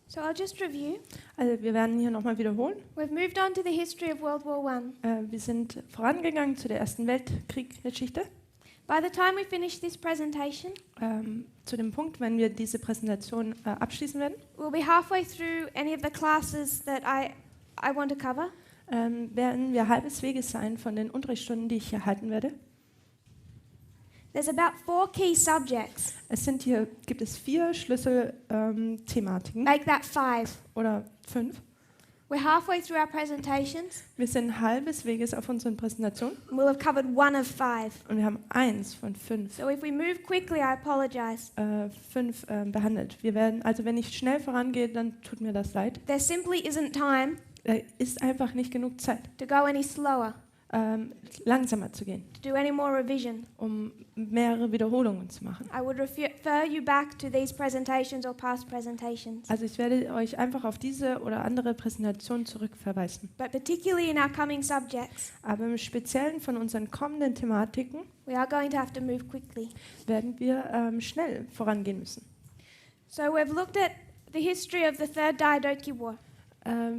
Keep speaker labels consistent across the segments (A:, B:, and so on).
A: So I'll just review.
B: Also wir werden hier nochmal wiederholen.
A: We've moved on to the history of World War I.
B: Wir sind vorangegangen zu der Ersten Weltkrieg-Geschichte.
A: By the time we finish this presentation,
B: Zu dem Punkt, wenn wir diese Präsentation abschließen werden,
A: we'll be halfway through any of the classes that I want to cover.
B: werden wir halbes Weges sein von den Unterrichtsstunden, die ich hier halten werde.
A: There's about 4 key subjects.
B: Gibt es 4 Schlüsselthematiken
A: Make that 5.
B: oder 5.
A: We're halfway through our presentations,
B: Wir sind halbes Weges auf unseren Präsentationen
A: and we'll have covered 1 of 5.
B: und wir haben 1 von 5,
A: So if we move quickly, I apologize.
B: 5 behandelt. Wenn ich schnell vorangehe, dann tut mir das leid.
A: There simply isn't time
B: Da ist einfach nicht genug Zeit,
A: to go any slower,
B: langsamer zu gehen,
A: to do any more revision.
B: um mehrere Wiederholungen zu machen.
A: I would refer you back to these presentations or past presentations.
B: Also ich werde euch einfach auf diese oder andere Präsentation zurückverweisen.
A: But particularly in our coming subjects,
B: Aber im Speziellen von unseren kommenden Thematiken
A: we are going to have to move quickly.
B: werden wir schnell vorangehen müssen.
A: So we've looked at the history of the Third Diadochi War.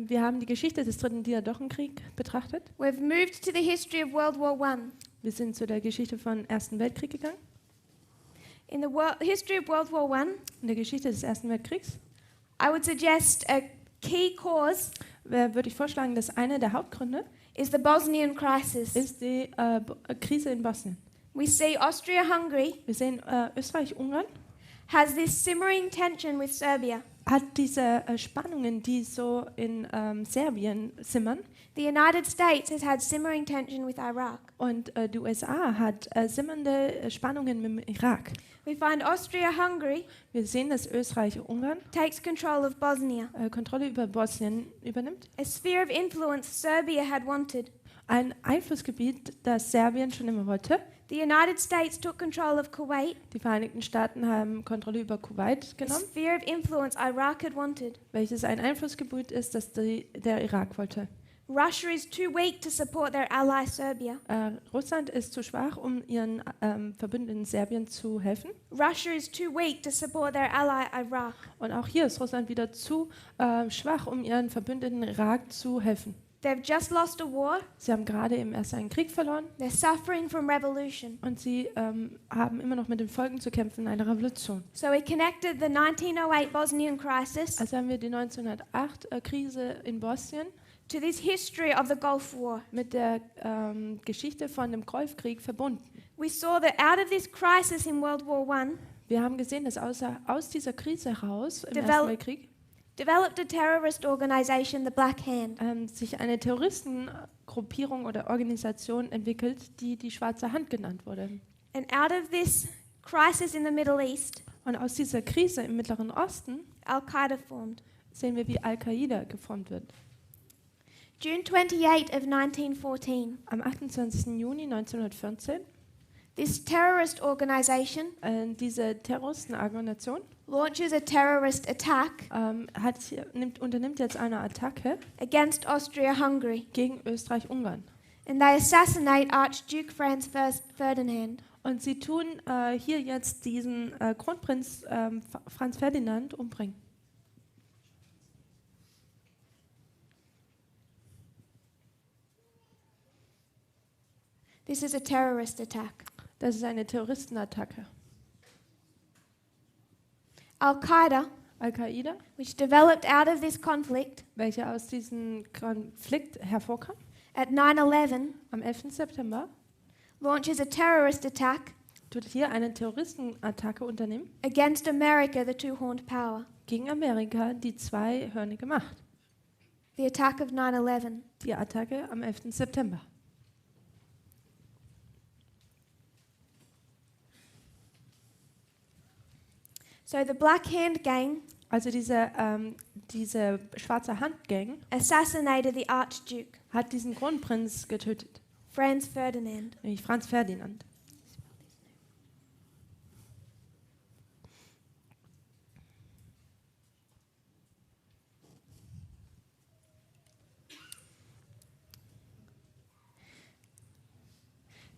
B: Wir haben die Geschichte des Dritten Diadochenkrieg betrachtet.
A: We've moved to the history of World War I.
B: Wir sind zu der Geschichte vom Ersten Weltkrieg gegangen.
A: In the history of World War I,
B: In der Geschichte des Ersten Weltkriegs
A: I would suggest a key cause
B: würde ich vorschlagen, dass einer der Hauptgründe
A: is the Bosnian crisis.
B: ist die Krise in Bosnien.
A: We see Austria-Hungary
B: Wir sehen, Österreich-Ungarn
A: has this simmering tension with Serbia.
B: hat diese Spannungen, die so in Serbien simmern.
A: The United States has had simmering tension with Iraq.
B: Und die USA hat simmernde Spannungen mit dem Irak.
A: We find Austria-Hungary
B: Wir sehen, dass Österreich-Ungarn
A: takes control of Bosnia,
B: Kontrolle über Bosnien übernimmt.
A: a sphere of influence Serbia had wanted.
B: Ein Einflussgebiet, das Serbien schon immer wollte.
A: The United States took control of Kuwait,
B: Die Vereinigten Staaten haben Kontrolle über Kuwait
A: a
B: genommen,
A: sphere of influence Iraq had wanted.
B: welches ein Einflussgebiet ist, das der Irak wollte.
A: Russia is too weak to support their ally Serbia.
B: Russland ist zu schwach, um ihren Verbündeten Serbien zu helfen.
A: Russia is too weak to support their ally Iraq.
B: Und auch hier ist Russland wieder zu schwach, um ihren Verbündeten Irak zu helfen.
A: They've just lost a war.
B: Sie haben gerade im Ersten einen Krieg verloren
A: They're suffering from revolution.
B: und sie haben immer noch mit den Folgen zu kämpfen einer Revolution.
A: So we connected the 1908 Bosnian crisis
B: Also haben wir die 1908 Krise in Bosnien
A: to this history of the Gulf War.
B: mit der Geschichte von dem Golfkrieg verbunden.
A: We saw that out of this crisis in World War I,
B: Wir haben gesehen, dass aus dieser Krise heraus im
A: Develop-
B: Ersten Weltkrieg
A: developed a terrorist organization, the Black Hand.
B: sich eine Terroristengruppierung oder Organisation entwickelt, die die Schwarze Hand genannt wurde.
A: And out of this crisis in the Middle East,
B: Und aus dieser Krise im Mittleren Osten
A: Al-Qaeda formed.
B: sehen wir, wie Al-Qaida geformt wird.
A: June 28 of 1914,
B: Am 28. Juni 1914
A: this terrorist organization
B: diese Terroristenorganisation
A: launches a terrorist attack
B: unternimmt jetzt eine Attacke
A: against Austria-Hungary,
B: gegen Österreich-Ungarn.
A: and they assassinate Archduke Franz Ferdinand.
B: Und sie tun hier jetzt diesen Kronprinz Franz Ferdinand umbringen.
A: This is a terrorist attack.
B: Das ist eine Terroristenattacke.
A: Al-Qaeda,
B: Al-Qaida,
A: which developed out of this conflict
B: welche aus diesem Konflikt hervorkam,
A: at 9/11,
B: am 11. September,
A: launches a terrorist attack
B: tut hier eine Terroristenattacke unternehmen
A: against America, the two-horned power.
B: gegen Amerika, die zweihörnige Macht.
A: The attack of 9/11.
B: Die Attacke am 11. September.
A: So the Black Hand Gang
B: Also diese schwarze Hand-Gang
A: assassinated the Archduke,
B: hat diesen Kronprinz getötet,
A: Franz Ferdinand.
B: nämlich Franz Ferdinand.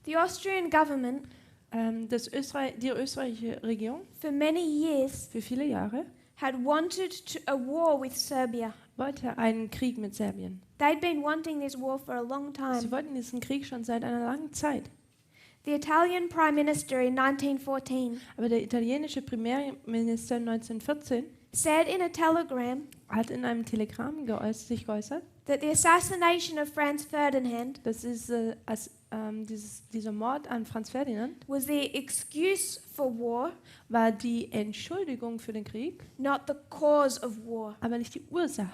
A: The Austrian government
B: Die österreichische Regierung
A: for many years
B: für viele Jahre
A: had wanted a war with Serbia.
B: wollte einen Krieg mit Serbien.
A: They'd been wanting this war for a long
B: Sie
A: time.
B: wollten diesen Krieg schon seit einer langen Zeit.
A: The Italian Prime Minister in 1914
B: Aber der italienische Premierminister 1914
A: said in a telegram
B: hat in einem Telegramm sich geäußert,
A: that the assassination of Franz Ferdinand
B: dass dieser Mord an Franz Ferdinand
A: was the excuse for war,
B: war die Entschuldigung für den Krieg,
A: not the cause of war.
B: aber nicht die Ursache.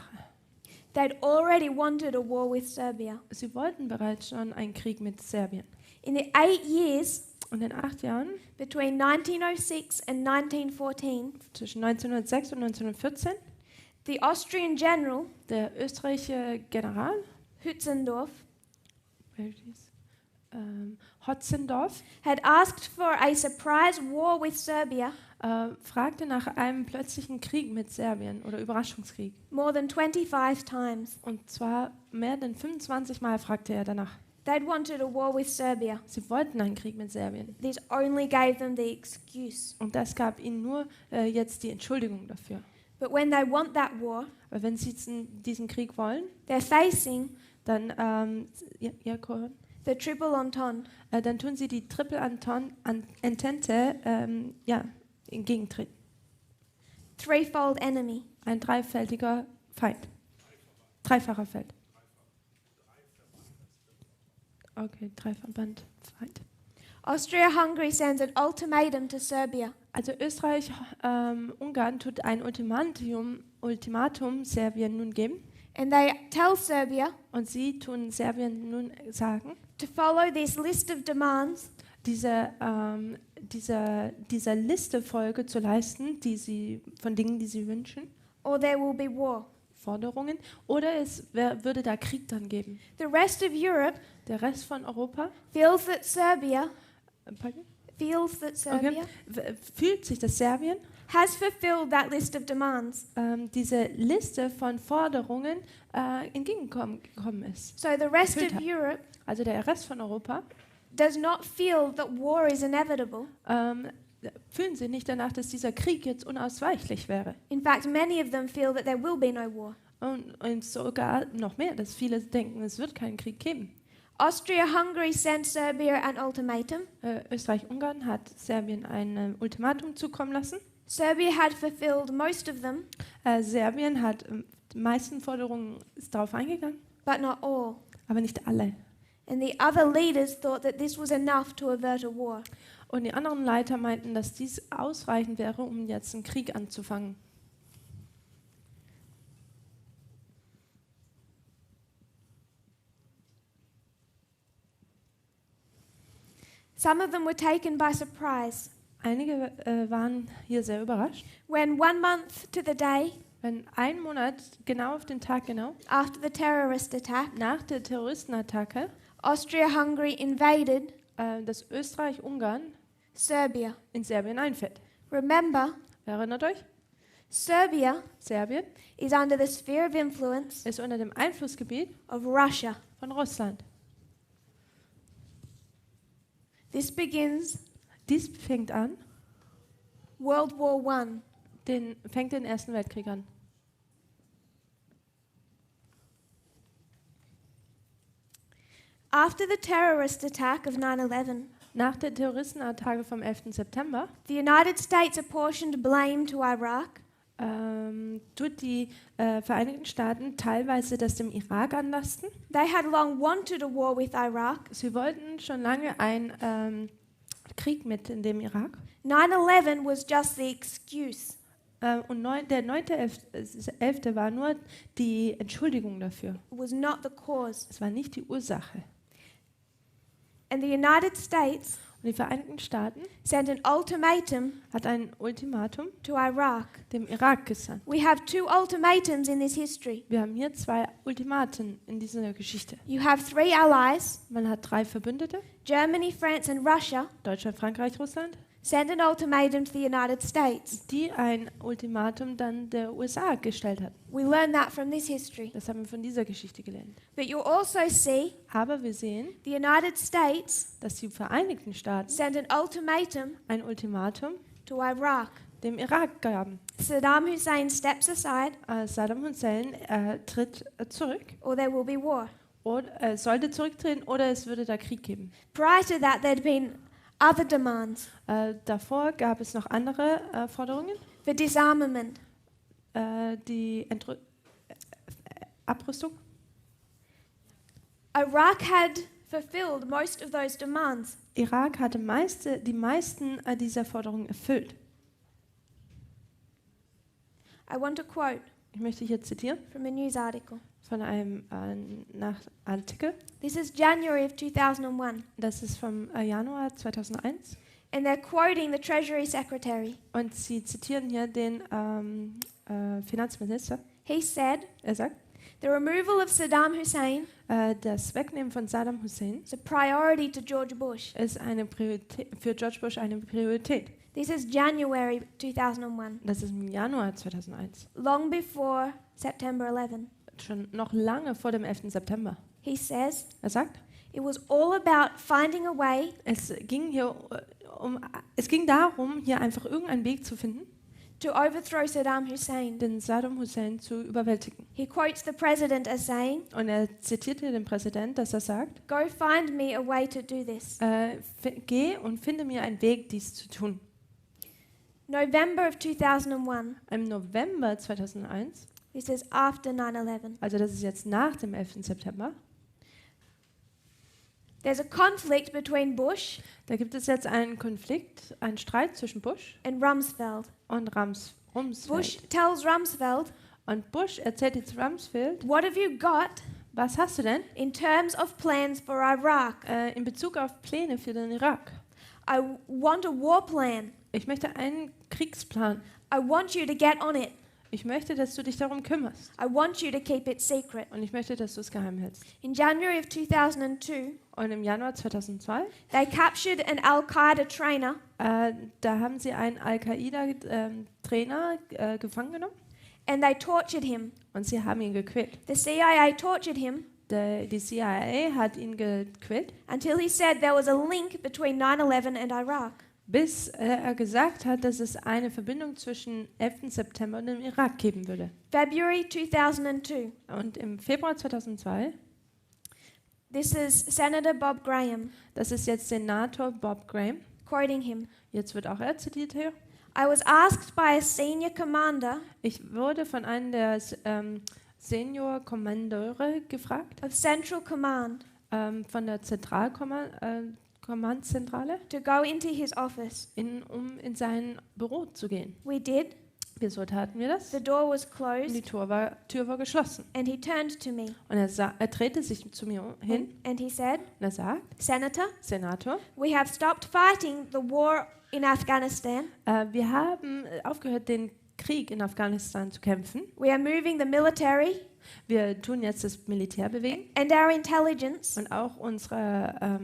A: They'd already wanted a war with Serbia.
B: Sie wollten bereits schon einen Krieg mit Serbien.
A: In the 8 years
B: Und in 8 Jahren,
A: between 1906 and 1914,
B: zwischen 1906 und 1914,
A: the Austrian general,
B: der österreichische General
A: Hötzendorf,
B: Hotzendorf
A: had asked for a surprise war with Serbia
B: fragte nach einem plötzlichen Krieg mit Serbien oder Überraschungskrieg.
A: more than 25 times.
B: Und zwar mehr als 25 Mal fragte er danach.
A: They'd wanted a war with Serbia.
B: Sie wollten einen Krieg mit Serbien.
A: This only gave them the excuse.
B: Und das gab ihnen nur jetzt die Entschuldigung dafür.
A: But when they want that war,
B: Aber wenn sie diesen Krieg wollen,
A: they're facing
B: dann, Cohen,
A: the Triple Entente.
B: Dann tun sie die Triple Entente entgegentreten.
A: Threefold enemy.
B: Ein dreifältiger Feind. Dreifacher Feind. Okay, Feind.
A: Austria-Hungary sends an ultimatum to Serbia.
B: Also Ungarn tut ein Ultimatum Serbien nun geben.
A: And they tell Serbia
B: Und sie tun Serbien nun sagen,
A: to follow this list of demands
B: dieser Liste Folge zu leisten, von Dingen, die sie wünschen,
A: or there will be war.
B: Forderungen, oder würde da Krieg dann geben.
A: The rest of Europe
B: Der Rest von Europa
A: feels that Serbia
B: pardon?
A: Serbia
B: Fühlt sich, dass Serbien
A: has fulfilled that list of demands.
B: diese Liste von Forderungen entgegengekommen ist.
A: So the rest
B: Erfüllt
A: of
B: hat.
A: Europe
B: Also der Rest von Europa
A: does not feel that war is inevitable.
B: fühlen sich nicht danach, dass dieser Krieg jetzt unausweichlich wäre.
A: In fact, many of them feel that there will be no war.
B: Und sogar noch mehr, dass viele denken, es wird keinen Krieg geben.
A: Austria-Hungary sent Serbia an ultimatum.
B: Österreich-Ungarn hat Serbien ein Ultimatum zukommen lassen.
A: Serbia had fulfilled most of them,
B: Serbien hat die meisten Forderungen ist darauf eingegangen,
A: but not all.
B: aber nicht alle.
A: And the other leaders thought that this was enough to avert a war.
B: Und die anderen Leiter meinten, dass dies ausreichend wäre, um jetzt einen Krieg anzufangen.
A: Some of them were taken by surprise
B: Einige waren hier sehr überrascht,
A: when 1 month to the day
B: wenn ein Monat genau auf den Tag genau
A: after the terrorist attack,
B: nach der Terroristenattacke
A: Austria-Hungary invaded
B: das Österreich-Ungarn
A: Serbia.
B: in Serbien einfällt.
A: Remember,
B: Erinnert euch?
A: Serbia
B: Serbien
A: is under the sphere of influence
B: ist unter dem Einflussgebiet
A: of Russia.
B: von Russland.
A: This begins
B: Dies fängt an,
A: World War I.
B: fängt den Ersten Weltkrieg an.
A: After the terrorist attack of 9/11,
B: Nach der Terroristenattacke vom 11. September
A: the United States apportioned blame to Iraq.
B: tut die Vereinigten Staaten teilweise das dem Irak anlasten.
A: They had long wanted a war with Iraq.
B: Sie wollten schon lange einen Krieg mit in dem Irak.
A: 9/11 was just the excuse.
B: Und der 9.11. war nur die Entschuldigung dafür.
A: It was not the cause.
B: Es war nicht die Ursache.
A: And the United States
B: Und die Vereinigten Staaten
A: sent an ultimatum
B: hat ein Ultimatum
A: to Iraq.
B: dem Irak gesandt.
A: We have 2 ultimatums in this history.
B: Wir haben hier 2 Ultimaten in dieser Geschichte.
A: You have 3 allies,
B: Man hat 3 Verbündete,
A: Germany, France and Russia,
B: Deutschland, Frankreich, Russland,
A: sent an ultimatum to the United States.
B: die ein Ultimatum dann der USA gestellt hat.
A: We learn that from this history.
B: Das haben wir von dieser Geschichte gelernt.
A: But you also see
B: Aber wir sehen,
A: the United States
B: dass die Vereinigten Staaten
A: sent an ultimatum
B: ein Ultimatum
A: to Iraq.
B: dem Irak gaben.
A: Saddam Hussein steps aside,
B: Saddam Hussein tritt zurück
A: or there will be war.
B: oder sollte zurücktreten oder es würde da Krieg geben.
A: Prior to that, there'd been other demands
B: Davor gab es noch andere Forderungen,
A: for disarmament,
B: die Abrüstung.
A: Iraq had fulfilled most of those demands.
B: Irak hatte die meisten dieser Forderungen erfüllt.
A: I want to quote
B: Ich möchte hier zitieren
A: from a news article.
B: von einem Artikel.
A: This is January of 2001,
B: Das ist vom Januar 2001.
A: and they're quoting the Treasury Secretary.
B: Und sie zitieren hier den Finanzminister.
A: He said,
B: Er sagt,
A: "The removal of Saddam Hussein
B: das Wegnehmen von Saddam Hussein
A: is a priority to George Bush."
B: ist eine Priorität, für George Bush eine Priorität.
A: This is January 2001,
B: Das ist im Januar 2001,
A: long before September 11.
B: schon noch lange vor dem 11. September.
A: He says,
B: Er sagt,
A: "It was all about finding a way
B: es ging darum, hier einfach irgendeinen Weg zu finden,
A: to overthrow Saddam Hussein."
B: den Saddam Hussein zu überwältigen.
A: He quotes the president as saying,
B: Und er zitiert hier den Präsident, dass er sagt,
A: "Go find me a way to do this."
B: geh und finde mir einen Weg, dies zu tun.
A: November of 2001,
B: Im November 2001,
A: this is after 9/11.
B: also das ist jetzt nach dem 11. September,
A: There's a conflict between Bush
B: da gibt es jetzt einen Konflikt, einen Streit zwischen Bush
A: and Rumsfeld.
B: und Rumsfeld.
A: Bush tells Rumsfeld,
B: Und Bush erzählt jetzt Rumsfeld,
A: "What have you got
B: was hast du denn
A: in terms of plans for Iraq?
B: in Bezug auf Pläne für den Irak?
A: I want a war plan.
B: Ich möchte einen Kriegsplan.
A: I want you to get on it.
B: Ich möchte, dass du dich darum kümmerst.
A: I want you to keep it secret."
B: Und ich möchte, dass du es geheim hältst.
A: In January of 2002,
B: Und im Januar 2002,
A: they captured an Al-Qaeda trainer
B: da haben sie einen Al-Qaida-Trainer gefangen genommen
A: and they tortured him.
B: und sie haben ihn gequält.
A: The CIA tortured him
B: Die CIA hat ihn gequält,
A: until he said there was a link between 9/11 and Iraq.
B: bis er gesagt hat, dass es eine Verbindung zwischen 11. September und dem Irak geben würde.
A: February 2002,
B: Und im Februar 2002,
A: this is Senator Bob Graham
B: das ist jetzt Senator Bob Graham,
A: quoting him.
B: jetzt wird auch er zitiert hier.
A: "I was asked by a senior commander
B: Ich wurde von einem der Senior-Kommandeure gefragt,
A: of Central Command
B: von der Kommandzentrale,
A: to go into his office.
B: um in sein Büro zu gehen.
A: We did.
B: Wieso taten wir das?
A: The door was
B: Und die
A: closed
B: Tür war geschlossen.
A: and he turned to me
B: Und er drehte sich zu mir hin
A: and he said,
B: und er sagt,
A: "Senator,
B: Senator,
A: we have stopped fighting the war in Afghanistan.
B: wir haben aufgehört, den Krieg in Afghanistan zu kämpfen.
A: We are moving the military
B: Wir tun jetzt das Militär bewegen
A: and our intelligence
B: und auch unsere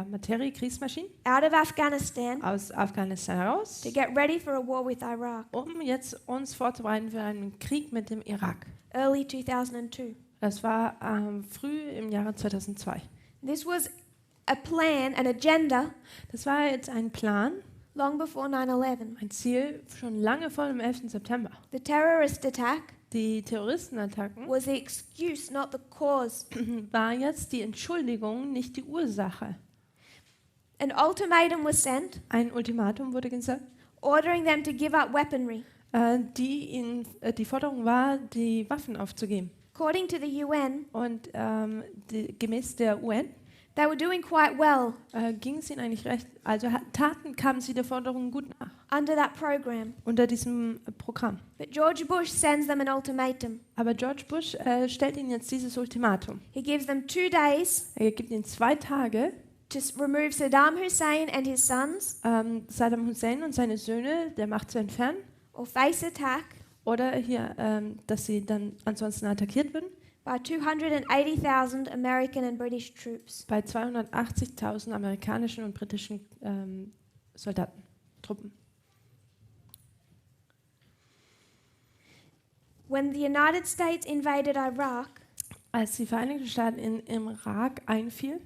B: Materie, Kriegsmaschinen
A: out of Afghanistan
B: aus Afghanistan heraus,
A: to get ready for a war with Iraq."
B: um jetzt uns vorzubereiten für einen Krieg mit dem Irak.
A: Early 2002.
B: Das war früh im Jahre 2002.
A: This was a plan, an agenda,
B: Das war jetzt ein Plan,
A: long before 9/11.
B: ein Ziel schon lange vor dem 11. September.
A: The terrorist attack
B: Die Terroristenattacken
A: was the excuse, not the cause.
B: war jetzt die Entschuldigung, nicht die Ursache.
A: An ultimatum was sent,
B: Ein Ultimatum wurde gesagt,
A: ordering them to give up weaponry.
B: die Forderung war, die Waffen aufzugeben.
A: According to the UN,
B: Und gemäß der UN
A: they were doing quite well
B: ging es ihnen eigentlich recht. Also kamen sie der Forderung gut nach
A: under that program.
B: unter diesem Programm.
A: But George Bush sends them an ultimatum.
B: Aber George Bush stellt ihnen jetzt dieses Ultimatum.
A: He gives them 2 days
B: Er gibt ihnen 2 Tage,
A: to remove Saddam Hussein and his sons
B: Saddam Hussein und seine Söhne der Macht zu entfernen.
A: or face attack
B: Oder hier, dass sie dann ansonsten attackiert würden.
A: by 280,000 American and British troops.
B: Bei 280.000 amerikanischen und britischen Soldaten, Truppen.
A: When the United States invaded Iraq,
B: Als die Vereinigten Staaten im Irak einfielen,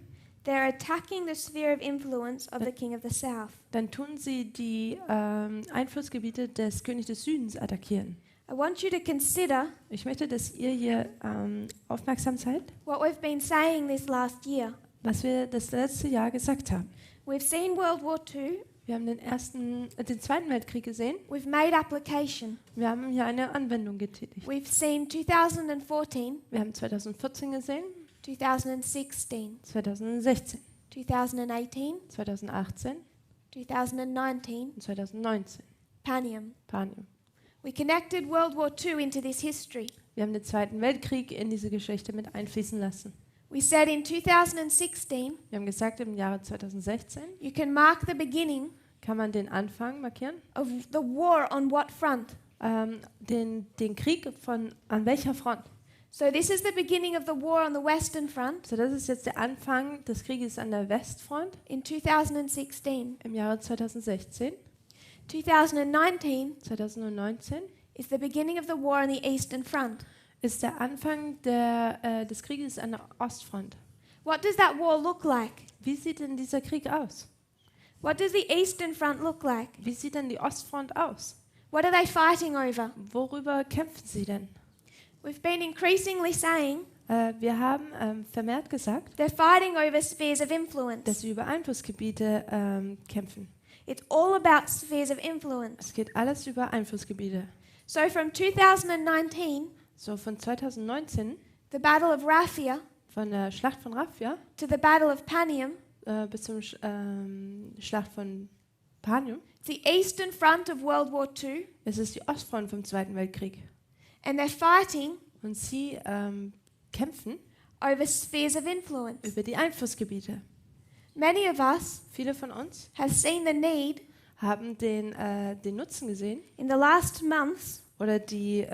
A: they're attacking the sphere of influence of the king of the south.
B: dann tun sie die Einflussgebiete des Königs des Südens attackieren.
A: I want you to consider
B: Ich möchte, dass ihr hier aufmerksam seid,
A: what we've been saying this last year.
B: was wir das letzte Jahr gesagt haben.
A: We've seen World War II.
B: Wir haben den Zweiten Weltkrieg gesehen.
A: We've made application.
B: Wir haben hier eine Anwendung getätigt.
A: We've seen 2014,
B: Wir haben 2014 gesehen,
A: 2016,
B: 2016,
A: 2018,
B: 2018
A: 2019,
B: und 2019.
A: Panium.
B: Panium.
A: We connected World War II into this history.
B: Wir haben den Zweiten Weltkrieg in diese Geschichte mit einfließen lassen.
A: We said in 2016,
B: Wir haben gesagt, im Jahre 2016
A: you can mark the beginning
B: kann man den Anfang markieren.
A: of the war on what front?
B: Den Krieg an welcher Front?
A: So this is the beginning of the war on the Western Front
B: So, das ist jetzt der Anfang des Krieges an der Westfront
A: in 2016.
B: im Jahre 2016.
A: 2019
B: 2019
A: is the beginning of the war on the Eastern Front.
B: ist der Anfang des Krieges an der Ostfront.
A: What does that war look like?
B: Wie sieht denn dieser Krieg aus?
A: What does the Eastern Front look like?
B: Wie sieht denn die Ostfront aus?
A: What are they fighting over?
B: Worüber kämpfen sie denn?
A: We've been increasingly saying
B: Wir haben vermehrt gesagt,
A: they're fighting over spheres of influence.
B: dass sie über Einflussgebiete kämpfen.
A: It's all about spheres of influence.
B: Es geht alles über Einflussgebiete.
A: So from 2019,
B: So von 2019,
A: the Battle of Raphia,
B: von der Schlacht von Raphia
A: to the Battle of Panium,
B: bis zum Schlacht von Panium,
A: the Eastern Front of World War II,
B: es ist die Ostfront vom Zweiten Weltkrieg.
A: and they're fighting
B: Und sie kämpfen
A: over spheres of influence.
B: über die Einflussgebiete.
A: Many of us
B: Viele von uns
A: have seen the need
B: haben den Nutzen gesehen
A: in the last months
B: oder die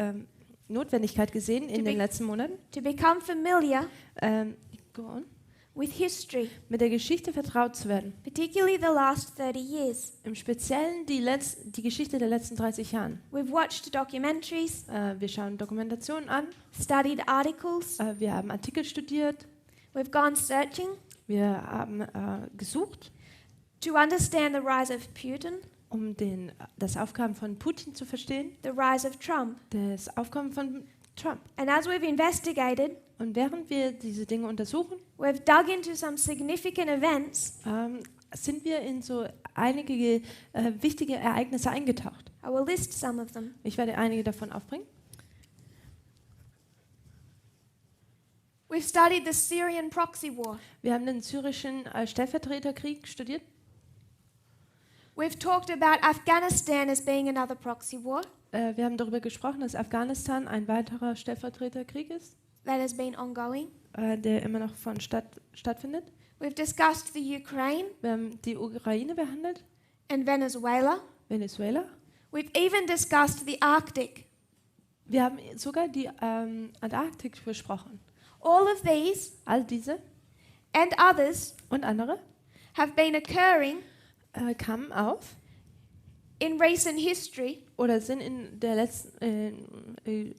B: Notwendigkeit gesehen in den letzten Monaten,
A: to become familiar
B: go on,
A: with history,
B: mit der Geschichte vertraut zu werden.
A: particularly the last 30 years.
B: Im Speziellen die Geschichte der letzten 30 Jahren.
A: We've watched documentaries,
B: Wir schauen Dokumentationen an,
A: studied articles,
B: wir haben Artikel studiert,
A: we've gone searching
B: wir haben gesucht,
A: to understand the rise of Putin,
B: um das Aufkommen von Putin zu verstehen,
A: the rise of Trump.
B: das Aufkommen von Trump.
A: And as we've investigated,
B: Und während wir diese Dinge untersuchen,
A: we've dug into some significant events.
B: sind wir in so einige wichtige Ereignisse eingetaucht.
A: I will list some of them.
B: Ich werde einige davon aufbringen.
A: We've studied the Syrian proxy war.
B: Wir haben den syrischen Stellvertreterkrieg studiert.
A: We've talked about Afghanistan as being another proxy war
B: Wir haben darüber gesprochen, dass Afghanistan ein weiterer Stellvertreterkrieg ist,
A: that has been ongoing.
B: der immer noch stattfindet.
A: We've discussed the Ukraine
B: Wir haben die Ukraine behandelt,
A: and Venezuela.
B: Venezuela.
A: We've even discussed the Arctic.
B: Wir haben sogar die Antarktik besprochen.
A: All of these
B: All diese
A: and others
B: und andere
A: have been occurring
B: kamen auf
A: in recent history
B: oder sind in der in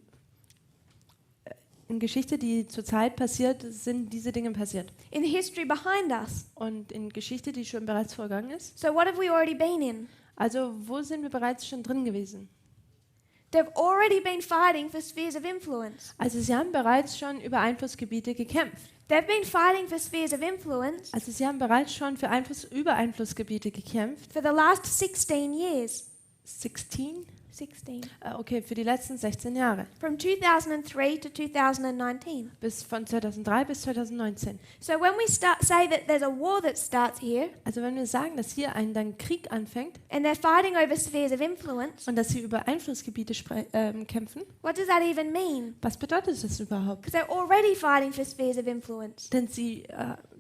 B: Geschichte, die zurzeit passiert, sind diese Dinge passiert.
A: in the history behind us.
B: Und in Geschichte, die schon bereits vergangen ist.
A: So what have we already been in?
B: Also wo sind wir bereits schon drin gewesen?
A: They've already been fighting for spheres of influence.
B: Also sie haben bereits schon über Einflussgebiete gekämpft.
A: They've been fighting for spheres of influence
B: Also sie haben bereits schon für über Einflussgebiete gekämpft.
A: for the last 16 years.
B: 16?
A: 16.
B: Okay, für die letzten 16 Jahre.
A: From 2003 to 2019.
B: Von 2003 bis 2019.
A: So when we say that there's a war that starts here
B: Also wenn wir sagen, dass hier ein Krieg anfängt
A: and they're fighting over spheres of influence,
B: und dass sie über Einflussgebiete kämpfen,
A: what does that even mean?
B: was bedeutet das überhaupt?
A: Because they're already fighting for spheres of influence.
B: Denn sie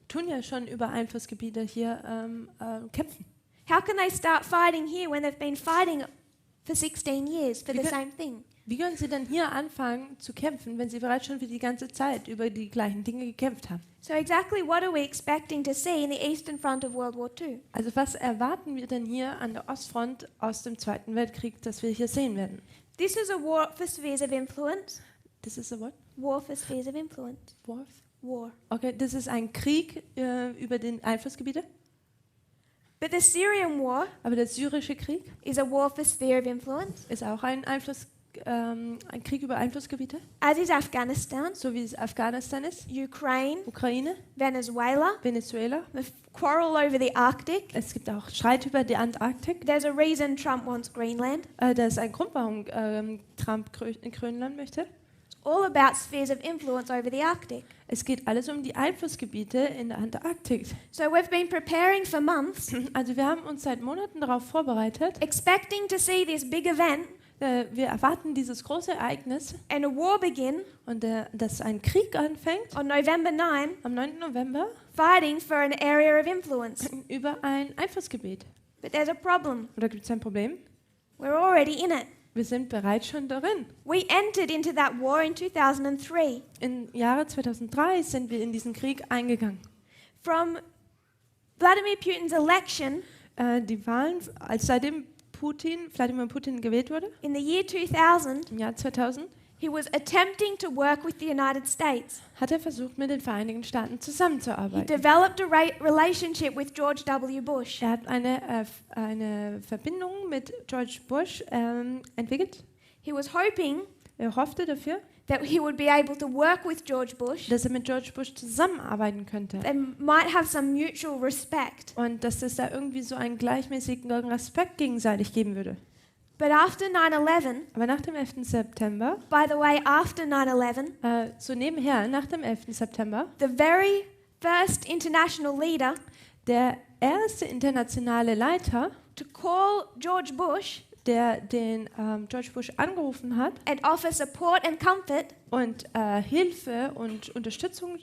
B: tun ja schon über Einflussgebiete hier kämpfen.
A: How can they start fighting here when they've been fighting for 16 years for the same thing?
B: Wie können sie denn hier anfangen zu kämpfen, wenn sie bereits schon für die ganze Zeit über die gleichen Dinge gekämpft haben?
A: So exactly what are we expecting to see in the Eastern Front of World War II?
B: Also was erwarten wir denn hier an der Ostfront aus dem Zweiten Weltkrieg, das wir hier sehen werden?
A: This is a war for spheres of influence.
B: This is a what?
A: War for spheres of influence.
B: War?
A: war.
B: Okay, das ist ein Krieg über den Einflussgebiete.
A: But the Syrian war
B: Aber der syrische Krieg
A: is a war for sphere of influence,
B: ist auch ein Krieg über Einflussgebiete,
A: as is Afghanistan,
B: so wie es Afghanistan ist,
A: Ukraine,
B: Ukraine,
A: Venezuela,
B: Venezuela.
A: the quarrel over the Arctic.
B: Es gibt auch Streit über die Antarktik.
A: There's a reason Trump wants Greenland.
B: Da ist ein Grund, warum Trump Grönland möchte.
A: All about spheres of influence over the Arctic.
B: Es geht alles um die Einflussgebiete in der Antarktik.
A: So we've been preparing for months,
B: Also wir haben uns seit Monaten darauf vorbereitet.
A: expecting to see this big event
B: Wir erwarten dieses große Ereignis
A: and a war begin
B: und dass ein Krieg anfängt
A: on November 9,
B: am 9. November
A: fighting for an area of influence.
B: über ein Einflussgebiet.
A: But there's a problem.
B: Und da gibt es ein Problem.
A: We're already in it.
B: Wir sind bereits schon darin.
A: We entered into that war in 2003.
B: Im Jahre 2003 sind wir in diesen Krieg eingegangen.
A: From Vladimir Putin's election
B: Die Wahlen, als seitdem Wladimir Putin gewählt wurde,
A: in the year 2000,
B: im Jahr 2000,
A: he was attempting to work with the United States.
B: hat er versucht, mit den Vereinigten Staaten
A: He
B: zusammenzuarbeiten.
A: developed a relationship with George W. Bush.
B: Er hat eine Verbindung mit George Bush entwickelt.
A: He was hoping
B: Er hoffte dafür,
A: that he would be able to work with George Bush.
B: dass er mit George Bush zusammenarbeiten könnte.
A: They might have some mutual respect.
B: Und dass es da irgendwie so einen gleichmäßigen Respekt gegenseitig geben würde.
A: But after 9/11,
B: Aber nach dem 11. September,
A: by the way, after 9/11,
B: so nebenher, nach dem 11. September,
A: the very first international leader
B: der erste internationale Leiter,
A: to call George Bush
B: der den George Bush angerufen hat
A: and offer support and comfort
B: und Hilfe und Unterstützung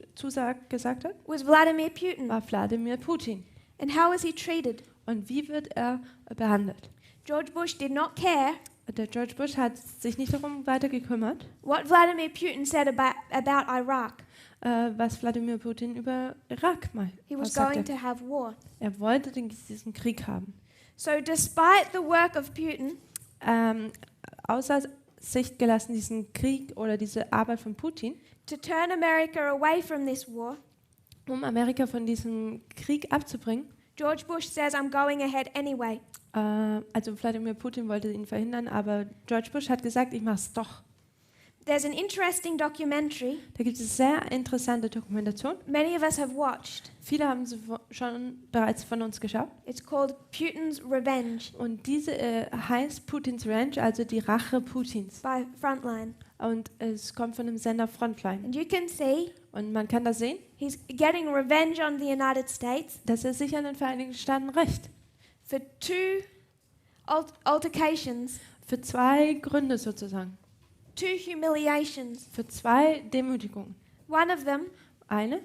B: gesagt hat,
A: was Vladimir Putin.
B: war Wladimir Putin.
A: And how was he treated?
B: Und wie wird er behandelt?
A: George Bush did not care
B: Der George Bush hat sich nicht darum weiter gekümmert,
A: what Vladimir Putin said about Iraq.
B: was Wladimir Putin über Irak
A: He was
B: sagte.
A: going to have war.
B: Er wollte diesen Krieg haben.
A: So despite the work of Putin,
B: Außer Sicht gelassen diesen Krieg oder diese Arbeit von Putin,
A: to turn America away from this war,
B: um Amerika von diesem Krieg abzubringen.
A: George Bush says, I'm going ahead anyway.
B: Also Wladimir Putin wollte ihn verhindern, aber George Bush hat gesagt, ich mache es doch.
A: There's an interesting documentary
B: Da gibt es sehr interessante Dokumentation.
A: many of us have watched.
B: Viele haben sie schon bereits von uns geschaut.
A: It's called Putin's Revenge
B: Und diese heißt Putins Revenge, also die Rache Putins.
A: by Frontline.
B: Und es kommt von dem Sender Frontline.
A: And you can see
B: Und man kann da sehen,
A: he's getting revenge on the United States
B: dass er sich an den Vereinigten Staaten rächt.
A: for two altercations,
B: Für zwei Gründe sozusagen.
A: two humiliations.
B: Für zwei Demütigungen.
A: One of them
B: Eine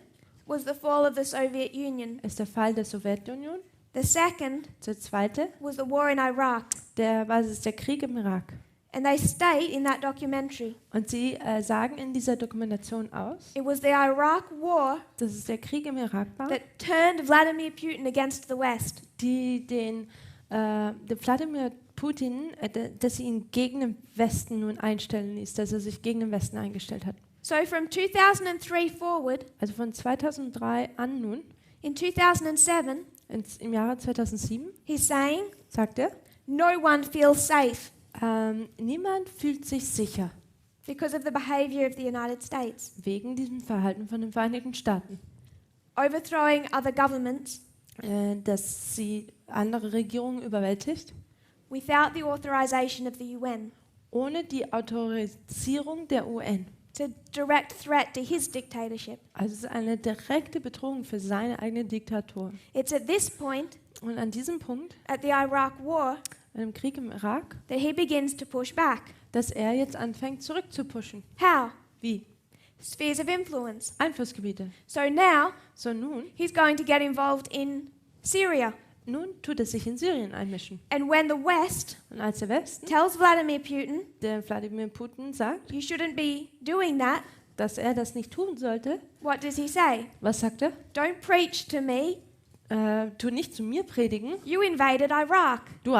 A: was the fall of the Soviet Union.
B: ist der Fall der Sowjetunion.
A: The second
B: Der zweite,
A: was the war in Iraq.
B: das ist der Krieg im Irak.
A: And they state in that documentary,
B: Und sie sagen in dieser Dokumentation aus,
A: it was the Iraq war
B: dass es der Krieg im Irak war,
A: that turned Vladimir Putin against the West.
B: die den Wladimir Putin, dass sie ihn gegen den Westen nun einstellen ließ, dass er sich gegen den Westen eingestellt hat.
A: So from 2003 forward,
B: Also von 2003 an nun,
A: in 2007,
B: im Jahre 2007,
A: he's saying,
B: sagt er,
A: no one feels safe
B: niemand fühlt sich sicher
A: because of the behavior of the United States,
B: wegen diesem Verhalten von den Vereinigten Staaten,
A: overthrowing other governments
B: dass sie andere Regierungen überwältigt,
A: without the authorization of the UN.
B: ohne die Autorisierung der UN.
A: It's a direct threat to his dictatorship.
B: Also es ist eine direkte Bedrohung für seine eigene Diktatur.
A: It's at this point,
B: Und an diesem Punkt,
A: at the Iraq war,
B: an dem Krieg im Irak,
A: that he begins to push back.
B: dass er jetzt anfängt zurückzupushen.
A: How?
B: Wie?
A: Spheres of influence.
B: Einflussgebiete.
A: So now
B: So nun
A: he's going to get involved in Syria.
B: tut er sich in Syrien einmischen.
A: And when the West
B: Und als der Westen,
A: tells Vladimir Putin,
B: der Wladimir Putin sagt,
A: you shouldn't be doing that,
B: dass er das nicht tun sollte,
A: what does he say?
B: was sagt er?
A: Don't preach to me.
B: Tu nicht zu mir predigen.
A: You invaded Iraq.
B: Du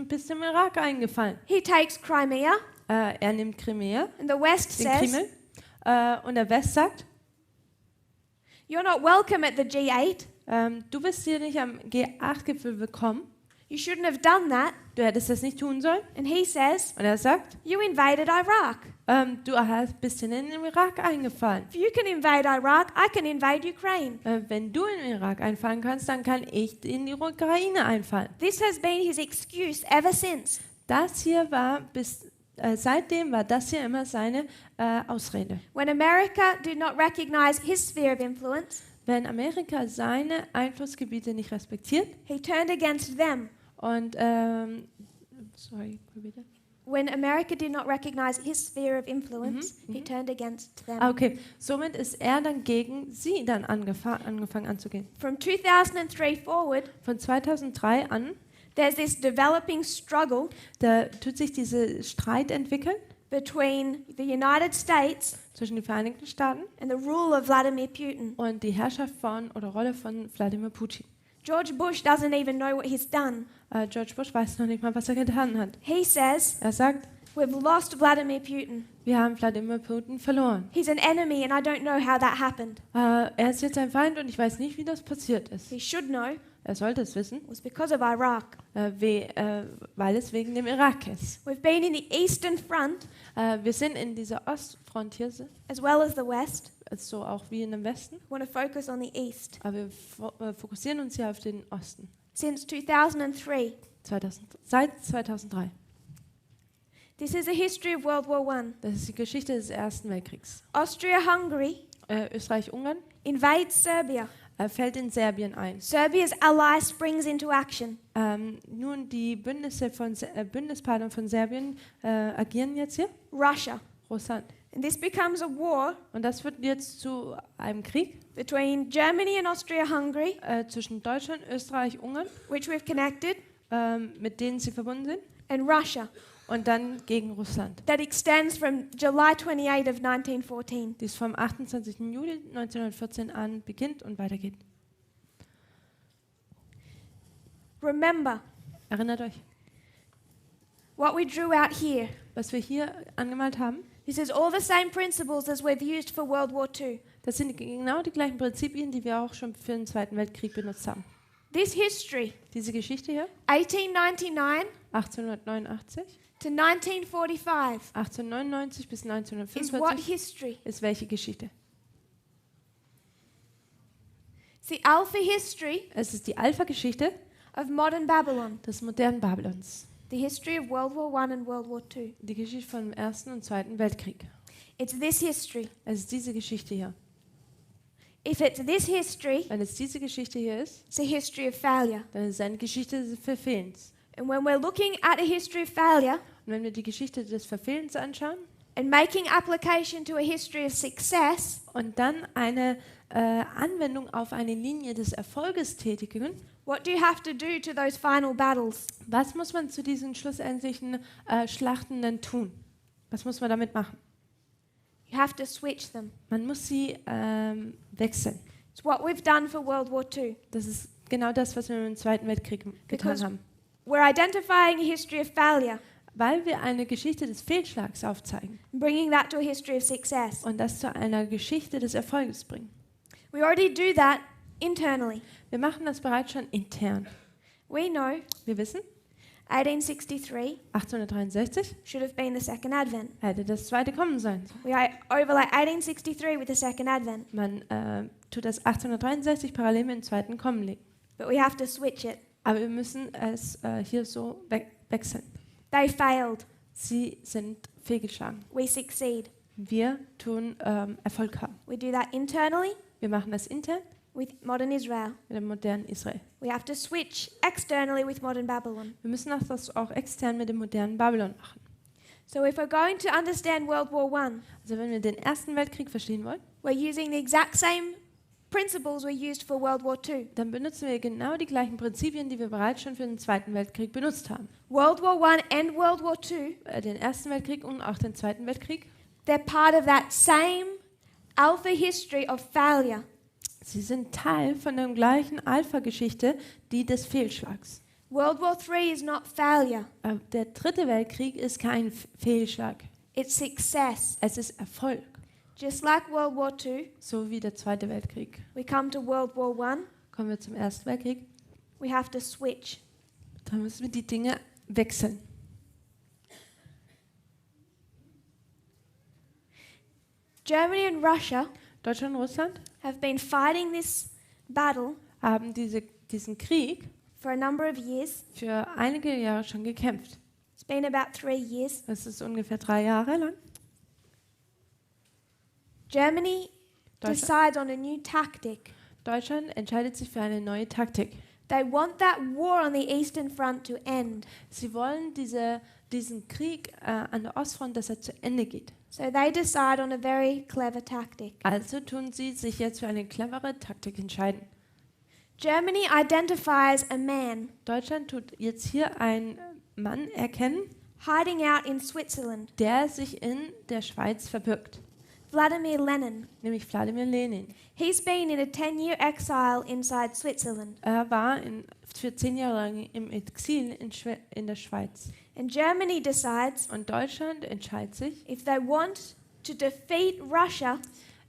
B: bist im Irak eingefallen.
A: He takes Crimea,
B: Er nimmt Krimea,
A: and the West
B: den
A: says,
B: Krimel, und der West sagt,
A: You're not welcome at the G8.
B: Du bist hier nicht am G8-Gipfel willkommen.
A: You shouldn't have done that.
B: Du hättest das nicht tun sollen.
A: And he says,
B: Und er sagt,
A: you invaded Iraq.
B: du bist in den Irak eingefallen.
A: If you can invade Iraq, I can invade Ukraine.
B: Wenn du in den Irak einfallen kannst, dann kann ich in die Ukraine einfallen.
A: This has been his excuse ever since.
B: Das hier war seitdem war das hier immer seine Ausrede.
A: When America did not recognize his sphere of influence,
B: Wenn Amerika seine Einflussgebiete nicht respektiert
A: he turned against them.
B: und sorry, bitte.
A: When America did not recognize his sphere of influence, he turned against them.
B: Okay, somit ist er dann gegen sie dann angefangen anzugehen.
A: From 2003 forward,
B: Von 2003 an,
A: there's this developing struggle
B: da tut sich dieser Streit entwickeln
A: between the United States
B: zwischen den Vereinigten Staaten
A: and the rule of Vladimir Putin.
B: und die Herrschaft oder Rolle von Wladimir Putin.
A: George Bush doesn't even know what he's done.
B: George Bush weiß noch nicht mal, was er getan hat.
A: He says,
B: Er sagt,
A: we've lost Vladimir Putin.
B: wir haben Wladimir Putin verloren.
A: He's an enemy and I don't know how that happened.
B: Er ist jetzt ein Feind und ich weiß nicht, wie das passiert ist.
A: He should know.
B: Er sollte es wissen,
A: It was because of Iraq.
B: weil es wegen dem Irak ist.
A: We've been in the Eastern Front
B: Wir sind in dieser Ostfront hier,
A: as well as the West.
B: so auch wie in dem Westen,
A: We want to focus on the East.
B: aber wir fokussieren uns hier auf den Osten.
A: Since 2003,
B: Seit 2003.
A: this is a history of World War I.
B: Das ist die Geschichte des Ersten Weltkriegs.
A: Austria-Hungary
B: Österreich-Ungarn
A: invades Serbia.
B: fällt in Serbien ein.
A: Serbia's ally springs into action.
B: Nun, die Bündnispartner von Serbien agieren jetzt hier.
A: Russia.
B: Russland.
A: And this becomes a war
B: Und das wird jetzt zu einem Krieg
A: between Germany and Austria-Hungary,
B: zwischen Deutschland, Österreich, Ungarn,
A: which we've connected,
B: mit denen sie verbunden sind,
A: and Russia.
B: und dann gegen Russland.
A: That extends from July 28 of 1914.
B: Die es vom 28. Juli 1914 an beginnt und weitergeht.
A: Remember,
B: Erinnert euch,
A: what we drew out here,
B: was wir hier angemalt haben,
A: this is all the same principles as we've used for World War II.
B: das sind genau die gleichen Prinzipien, die wir auch schon für den Zweiten Weltkrieg benutzt haben.
A: This history,
B: Diese Geschichte hier,
A: 1899
B: 1889,
A: to 1945,
B: 1899 bis
A: is what
B: 1945,
A: history?
B: ist welche Geschichte?
A: It's the Alpha history
B: Es ist die Alpha-Geschichte
A: of modern Babylon,
B: des modernen Babylons.
A: the history of World War I and World War II.
B: Die Geschichte vom Ersten und Zweiten Weltkrieg.
A: It's this history.
B: Es ist diese Geschichte hier.
A: If it's this history,
B: Wenn es diese Geschichte hier ist,
A: it's a history of failure.
B: dann ist es eine Geschichte des Verfehlens.
A: And when we're looking at a history of failure
B: Und wenn wir die Geschichte des Verfehlens anschauen
A: and making application to a history of success,
B: und dann eine Anwendung auf eine Linie des Erfolges tätigen,
A: what do you have to do to those final battles?
B: was muss man zu diesen schlussendlichen Schlachten denn tun? Was muss man damit machen?
A: You have to switch them.
B: Man muss sie wechseln.
A: It's what we've done for World War II.
B: Das ist genau das, was wir im Zweiten Weltkrieg getan
A: Because
B: haben.
A: we're identifying a history of failure
B: Weil wir eine Geschichte des Fehlschlags aufzeigen
A: and bringing that to a history of success.
B: und das zu einer Geschichte des Erfolges bringen.
A: We already do that internally.
B: Wir machen das bereits schon intern.
A: We know
B: Wir wissen,
A: 1863
B: 1863
A: should have been the second advent.
B: hätte das zweite kommen sollen.
A: We overlay 1863 with the second advent,
B: Man tut das 1863 parallel mit dem zweiten kommen legen.
A: but we have to switch it.
B: Aber wir müssen es hier so wechseln.
A: They failed.
B: Sie sind fehlgeschlagen.
A: We succeed.
B: Wir tun Erfolg haben.
A: We do that internally
B: Wir machen das intern
A: with modern Israel.
B: mit dem modernen Israel.
A: We have to switch externally with modern Babylon.
B: Wir müssen das auch extern mit dem modernen Babylon machen.
A: So if we're going to understand World War I,
B: Also wenn wir den Ersten Weltkrieg verstehen wollen,
A: we're using the exact same principles we used for World War II.
B: dann benutzen wir genau die gleichen Prinzipien, die wir bereits schon für den Zweiten Weltkrieg benutzt haben.
A: World War I and World War II,
B: Den Ersten Weltkrieg und auch den Zweiten Weltkrieg.
A: they're part of that same alpha history of failure.
B: Sie sind Teil von der gleichen Alpha-Geschichte, die des Fehlschlags.
A: World War III is not failure,
B: Der Dritte Weltkrieg ist kein Fehlschlag.
A: it's success.
B: Es ist Erfolg.
A: Just like World War II,
B: so wie der Zweite Weltkrieg.
A: we come to World War I,
B: Kommen wir zum Ersten Weltkrieg.
A: we have to switch.
B: Da müssen wir die Dinge wechseln.
A: Germany and Russia
B: Deutschland und Russland
A: have been fighting this battle
B: haben diesen Krieg
A: for a number of years.
B: für einige Jahre schon gekämpft.
A: It's been about 3 years.
B: Das ist ungefähr 3 Jahre lang.
A: Germany
B: Deutschland,
A: decides on a new tactic.
B: Deutschland entscheidet sich für eine neue Taktik.
A: They want that war on the Eastern Front to end.
B: Sie wollen diesen Krieg an der Ostfront, dass er zu Ende geht.
A: So they decide on a very clever tactic.
B: Also tun sie sich jetzt für eine clevere Taktik entscheiden.
A: Germany identifies a man
B: Deutschland tut jetzt hier einen Mann erkennen,
A: hiding out in Switzerland,
B: der sich in der Schweiz verbirgt,
A: Vladimir Lenin.
B: nämlich Wladimir Lenin.
A: He's been in a 10-year exile inside Switzerland.
B: Er war für 10 Jahre lang im Exil in der Schweiz.
A: And Germany decides
B: Und Deutschland entscheidet sich,
A: if they want to defeat Russia,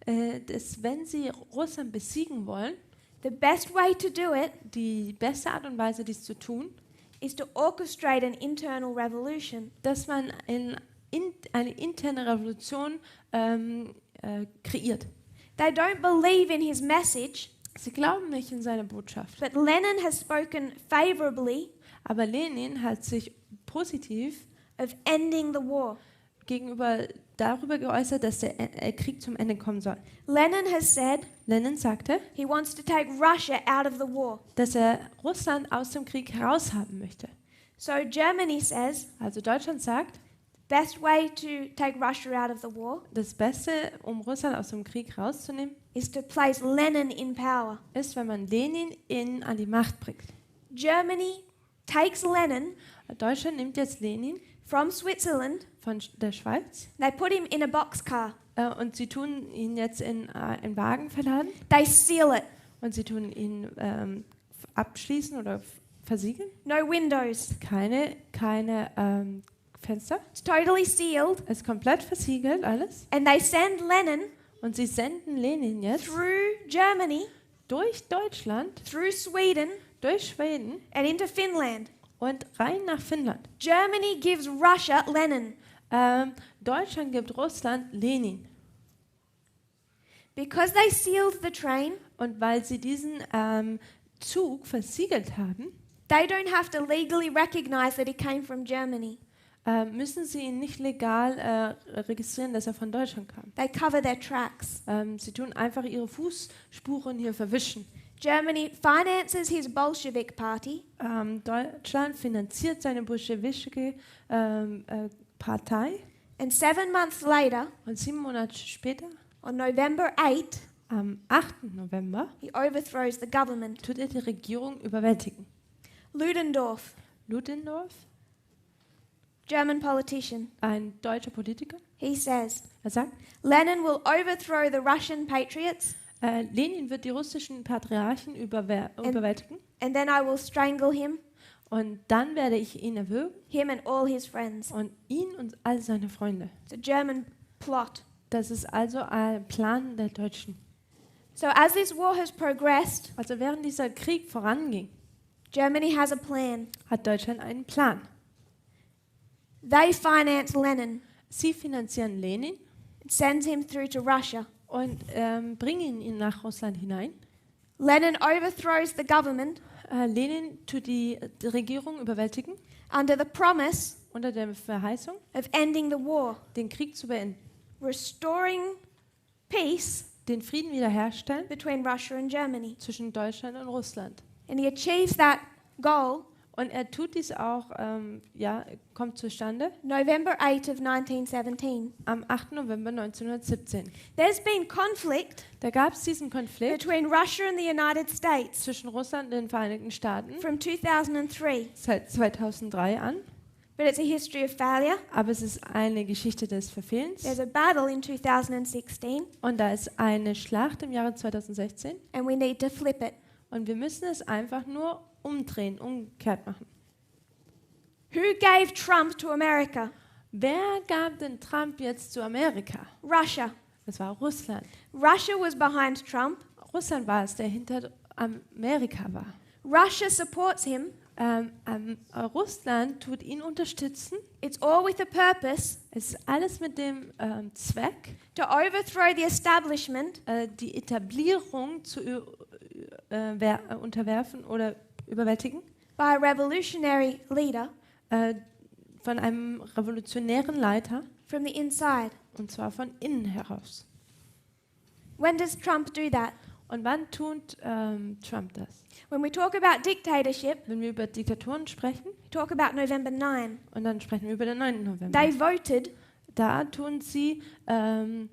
B: dass wenn sie Russland besiegen wollen,
A: the best way to do it
B: die beste Art und Weise, dies zu tun,
A: is to orchestrate an internal revolution.
B: dass man eine interne Revolution kreiert.
A: They don't believe in his message,
B: Sie glauben nicht in seine Botschaft.
A: but Lenin has spoken favorably
B: Aber Lenin hat sich positiv
A: of ending the war.
B: darüber geäußert, dass der Krieg zum Ende kommen soll.
A: Lenin has said
B: Lenin sagte,
A: he wants to take Russia out of the war.
B: dass er Russland aus dem Krieg heraushaben möchte.
A: So Germany says
B: Also Deutschland sagt,
A: best way to take Russia out of the war
B: das Beste, um Russland aus dem Krieg rauszunehmen,
A: is to place Lenin in power.
B: ist, wenn man Lenin an die Macht bringt.
A: Germany takes Lenin
B: Deutschland nimmt jetzt Lenin
A: from Switzerland.
B: von der Schweiz
A: They put him in a boxcar.
B: und sie tun ihn jetzt in einen Wagen verladen
A: They seal it.
B: und sie tun ihn abschließen oder versiegeln.
A: No windows.
B: Keine Fenster.
A: It's totally sealed.
B: Es ist komplett versiegelt alles.
A: And they send Lenin
B: Und sie senden Lenin jetzt
A: through Germany,
B: durch Deutschland,
A: through Sweden,
B: durch Schweden
A: and into Finland.
B: und rein nach Finnland.
A: Germany gives Russia Lenin
B: Deutschland gibt Russland Lenin.
A: because they sealed the train.
B: Und weil sie diesen Zug versiegelt haben,
A: They don't have to legally recognize that he came from Germany.
B: müssen sie ihn nicht legal registrieren, dass er von Deutschland kam.
A: They cover their tracks.
B: Sie tun einfach ihre Fußspuren hier verwischen.
A: Germany finances his Bolshevik party.
B: Deutschland finanziert seine bolschewische Partei
A: And 7 months later,
B: und 7 Monate später,
A: on November 8,
B: am 8. November,
A: he overthrows the government.
B: tut er die Regierung überwältigen.
A: Ludendorff,
B: Ludendorff,
A: German politician,
B: ein deutscher Politiker,
A: he says,
B: er sagt,
A: Lenin will overthrow the Russian patriots,
B: Lenin wird die russischen Patriarchen überwältigen
A: and then I will strangle him,
B: und dann werde ich ihn erwürgen
A: him and all his friends.
B: und ihn und all seine Freunde.
A: It's a German plot.
B: Das ist also ein Plan der Deutschen.
A: So as this war has progressed,
B: Also während dieser Krieg voranging,
A: Germany has a plan.
B: hat Deutschland einen Plan.
A: They finance Lenin
B: Sie finanzieren Lenin
A: and sends him through to Russia.
B: und bringen ihn nach Russland hinein.
A: Lenin overthrows the government
B: Lenin tut die Regierung überwältigen
A: under the promise
B: unter der Verheißung,
A: of ending the war,
B: den Krieg zu beenden,
A: restoring peace
B: den Frieden wiederherstellen
A: between Russia and Germany.
B: zwischen Deutschland und Russland.
A: And he achieves that goal
B: Und er tut dies auch, kommt zustande
A: November 8 of 1917.
B: am 8. November 1917.
A: There's been conflict
B: Da gab es diesen Konflikt
A: between Russia and the United States
B: zwischen Russland und den Vereinigten Staaten
A: from 2003,
B: seit 2003 an,
A: but it's a history of failure.
B: aber es ist eine Geschichte des Verfehlens.
A: There's a battle in 2016,
B: Und da ist eine Schlacht im Jahre 2016
A: and we need to flip it.
B: und wir müssen es einfach nur umdrehen, umgekehrt machen.
A: Who gave Trump to America?
B: Wer gab den Trump jetzt zu Amerika?
A: Russia.
B: Es war Russland.
A: Russia was behind Trump.
B: Russland war es, der hinter Amerika war.
A: Russia supports him.
B: Russland tut ihn unterstützen.
A: It's all with a purpose
B: Es ist alles mit dem Zweck,
A: to overthrow the establishment
B: die Etablierung zu unterwerfen oder überwältigen
A: by a revolutionary leader
B: von einem revolutionären Leiter,
A: from the inside.
B: und zwar von innen heraus.
A: When does Trump do that?
B: Und wann tut Trump das?
A: When we talk about dictatorship,
B: Wenn wir über Diktaturen sprechen,
A: we talk about November 9.
B: und dann sprechen wir über den 9. November.
A: They voted,
B: Da tun sie
A: they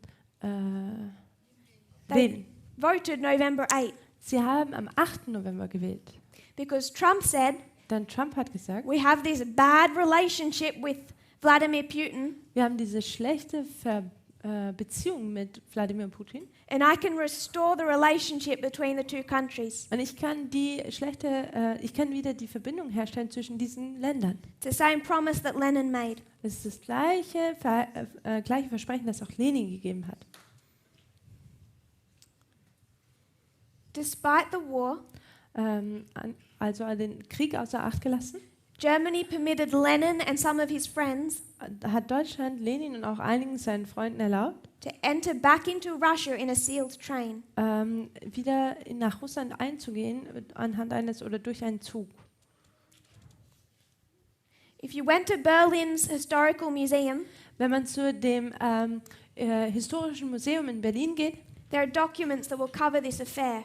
B: wählen.
A: voted November 8
B: Sie haben am 8. November gewählt.
A: because Trump said,
B: Dann Trump hat gesagt,
A: we have this bad relationship with Vladimir Putin
B: wir haben diese schlechte Beziehung mit Wladimir Putin
A: and I can restore the relationship between the two countries.
B: und ich kann wieder die Verbindung herstellen zwischen diesen Ländern.
A: It's the same promise that Lenin made.
B: Es ist das gleiche Versprechen, das auch Lenin gegeben hat.
A: Despite the war,
B: Also den Krieg außer Acht gelassen,
A: Germany permitted Lenin and some of his friends
B: hat Deutschland Lenin und auch einigen seinen Freunden erlaubt,
A: to enter back into Russia in a sealed train.
B: wieder nach Russland einzugehen anhand eines oder durch einen Zug.
A: If you went to Berlin's Historical Museum,
B: Wenn man zu dem Historischen Museum in Berlin geht,
A: there are documents that will cover this affair.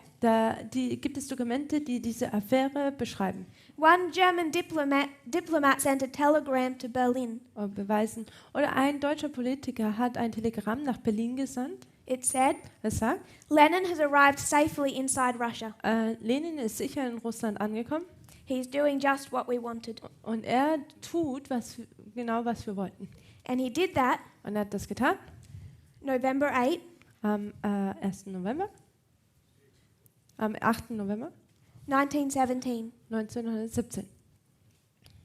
B: gibt es Dokumente, die diese Affäre beschreiben
A: One German diplomat sent a telegram to Berlin.
B: oder beweisen. Oder ein deutscher Politiker hat ein Telegramm nach Berlin gesandt.
A: It said,
B: Das sagt,
A: Lenin has arrived safely inside Russia.
B: Lenin ist sicher in Russland angekommen
A: He's doing just what we wanted.
B: und er tut genau was wir wollten.
A: And he did that
B: Und er hat das getan
A: November 8,
B: am 1. November, am 8. November
A: 1917.
B: 1917.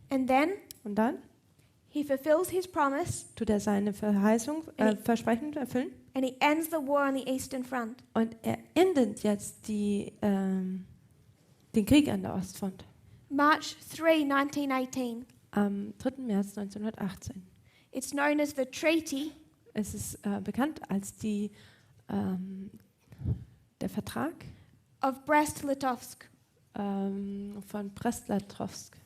A: And then
B: Und dann
A: he fulfills his promise
B: tut er seine Versprechen erfüllen
A: and he ends the war on the Eastern Front.
B: und er endet jetzt den Krieg an der Ostfront
A: March 3, 1918.
B: am 3. März 1918.
A: It's known as the Treaty
B: Es ist bekannt als der Vertrag
A: of Brest-Litovsk.
B: von Brest-Litovsk.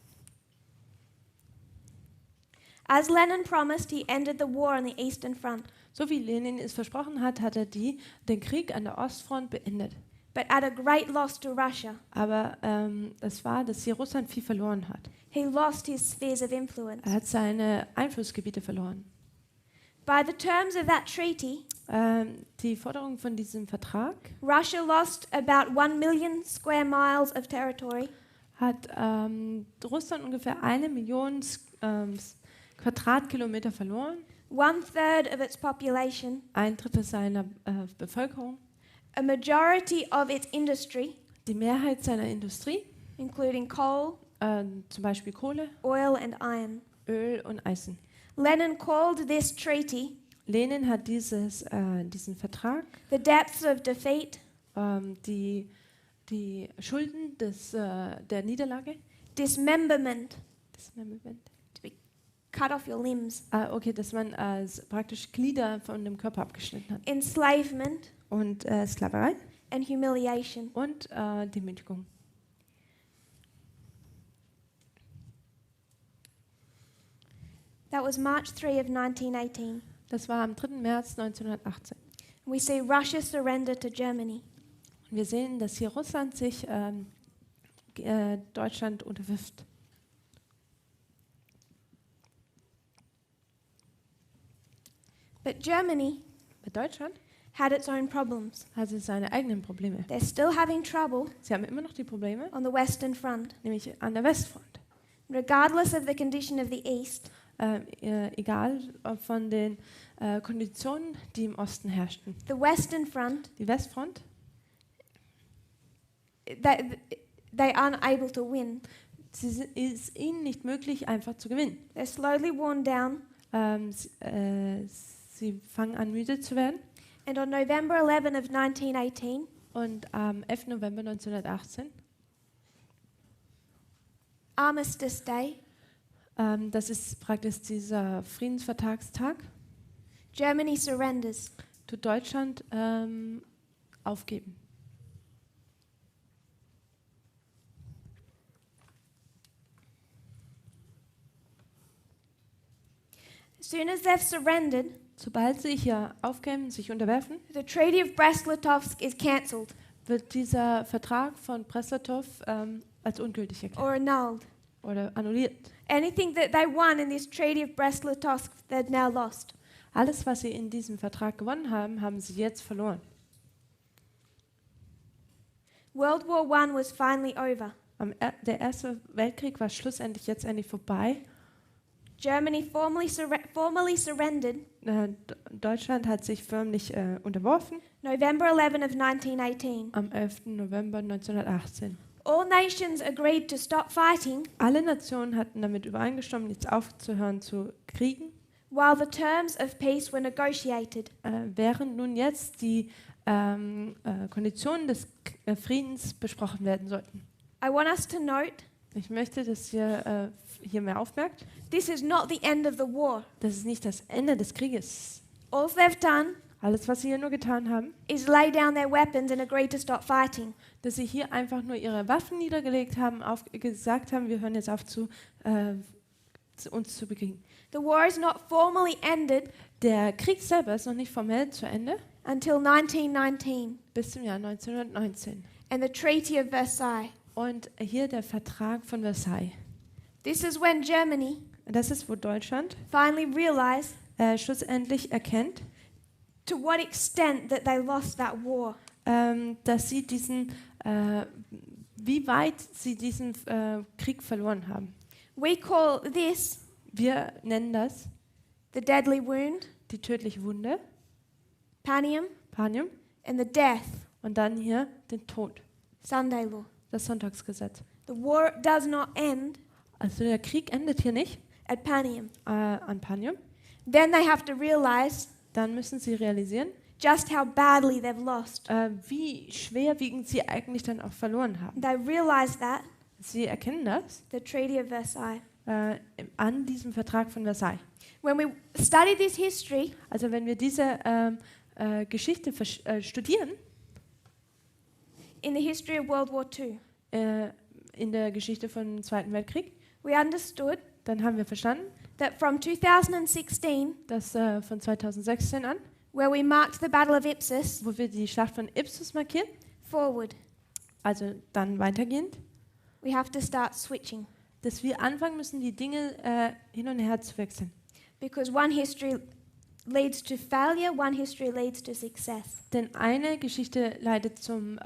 A: As Lenin promised, he ended the war on the Eastern Front,
B: So wie Lenin es versprochen hat, hat er den Krieg an der Ostfront beendet.
A: but at a great loss to Russia.
B: Aber es war, dass hier Russland viel verloren hat.
A: He lost his spheres of influence.
B: Er hat seine Einflussgebiete verloren.
A: By the terms of that treaty,
B: Die Forderung von diesem Vertrag
A: Russia lost about 1 million square miles of territory,
B: hat Russland ungefähr 1 Million Quadratkilometer verloren,
A: 1/3 of its population,
B: 1/3 seiner Bevölkerung,
A: a majority of its industry,
B: die Mehrheit seiner Industrie,
A: including coal,
B: zum Beispiel Kohle,
A: oil, and iron.
B: Öl und Eisen.
A: Lenin called this treaty
B: Lenin hat diesen Vertrag,
A: the depths of defeat,
B: die Schulden der Niederlage,
A: dismemberment,
B: Dismemberment.
A: cut off your limbs,
B: Okay, dass man praktisch Glieder von dem Körper abgeschnitten hat.
A: enslavement,
B: Und Sklaverei
A: and humiliation.
B: und Demütigung.
A: That was March 3 of 1918.
B: Das war am 3. März 1918.
A: We see Russia surrender to Germany.
B: Und wir sehen, dass hier Russland sich Deutschland unterwirft.
A: But Germany
B: Bei Deutschland
A: had its own problems.
B: hat es seine eigenen Probleme.
A: They're still having trouble
B: Sie haben immer noch die Probleme,
A: on the Western Front.
B: nämlich an der Westfront.
A: Regardless of the condition of the East,
B: Egal von den Konditionen, die im Osten herrschten.
A: the Western Front,
B: Die Westfront,
A: they aren't able to win.
B: ist ihnen nicht möglich, einfach zu gewinnen.
A: They're slowly worn down.
B: Sie fangen an, müde zu werden.
A: And on November 11 of 1918,
B: Und am 11. November 1918,
A: Armistice Day,
B: das ist praktisch dieser Friedensvertragstag,
A: Germany surrenders.
B: tut Deutschland aufgeben.
A: As soon as they've surrendered,
B: Sobald sie hier aufgeben, sich unterwerfen,
A: the Treaty of Brest-Litovsk is cancelled
B: wird dieser Vertrag von Brest-Litovsk als ungültig erklärt
A: or annulled.
B: oder annulliert.
A: Anything that they won in this Treaty of Brest-Litovsk, they've now lost.
B: Alles, was sie in diesem Vertrag gewonnen haben, haben sie jetzt verloren.
A: World War I was finally over.
B: Der Erste Weltkrieg war schlussendlich jetzt endlich vorbei.
A: Germany formally surrendered
B: Deutschland hat sich förmlich unterworfen
A: November 11 of 1918.
B: am 11. November 1918.
A: All nations agreed to stop fighting
B: Alle Nationen hatten damit übereingestimmt, jetzt aufzuhören zu kriegen,
A: while the terms of peace were negotiated.
B: während nun jetzt die Konditionen des Friedens besprochen werden sollten.
A: I want us to note
B: Ich möchte, dass ihr hier mehr aufmerkt,
A: this is not the end of the war.
B: das ist nicht das Ende des Krieges.
A: All they've done
B: Alles, was sie hier nur getan haben,
A: is lay down their weapons and agree to stop fighting.
B: dass sie hier einfach nur ihre Waffen niedergelegt haben, gesagt haben, wir hören jetzt auf uns zu bekriegen.
A: The war is not formally ended
B: Der Krieg selber ist noch nicht formell zu Ende,
A: until 1919
B: bis zum Jahr 1919.
A: and the Treaty of Versailles.
B: Und hier der Vertrag von Versailles.
A: This is when Germany
B: Das ist, wo Deutschland
A: finally realized
B: schlussendlich erkennt,
A: to what extent that they lost that war.
B: dass sie wie weit sie diesen Krieg verloren haben.
A: We call this
B: Wir nennen das
A: the deadly wound,
B: die tödliche Wunde,
A: Panium,
B: Panium,
A: and the death,
B: und dann hier den Tod,
A: Sunday law.
B: das Sonntagsgesetz.
A: The war does not end
B: Also der Krieg endet hier nicht
A: at Panium.
B: an Panium.
A: Then they have to realize
B: Dann müssen sie realisieren,
A: just how badly they've lost.
B: wie schwerwiegend sie eigentlich dann auch verloren haben.
A: They realize that,
B: Sie erkennen das
A: the Treaty of Versailles.
B: an diesem Vertrag von Versailles.
A: When we study this history,
B: Also wenn wir diese Geschichte studieren,
A: in the history of World War II,
B: in der Geschichte vom Zweiten Weltkrieg,
A: we understood
B: dann haben wir verstanden,
A: that from 2016,
B: dass von 2016 an,
A: where we marked the Battle of Ipsus,
B: wo wir die Schlacht von Ipsus markieren,
A: forward,
B: also dann weitergehend,
A: we have to start switching.
B: dass wir anfangen müssen, die Dinge hin und her zu wechseln.
A: Because one history leads to failure, one history leads to success.
B: Denn eine Geschichte leitet zum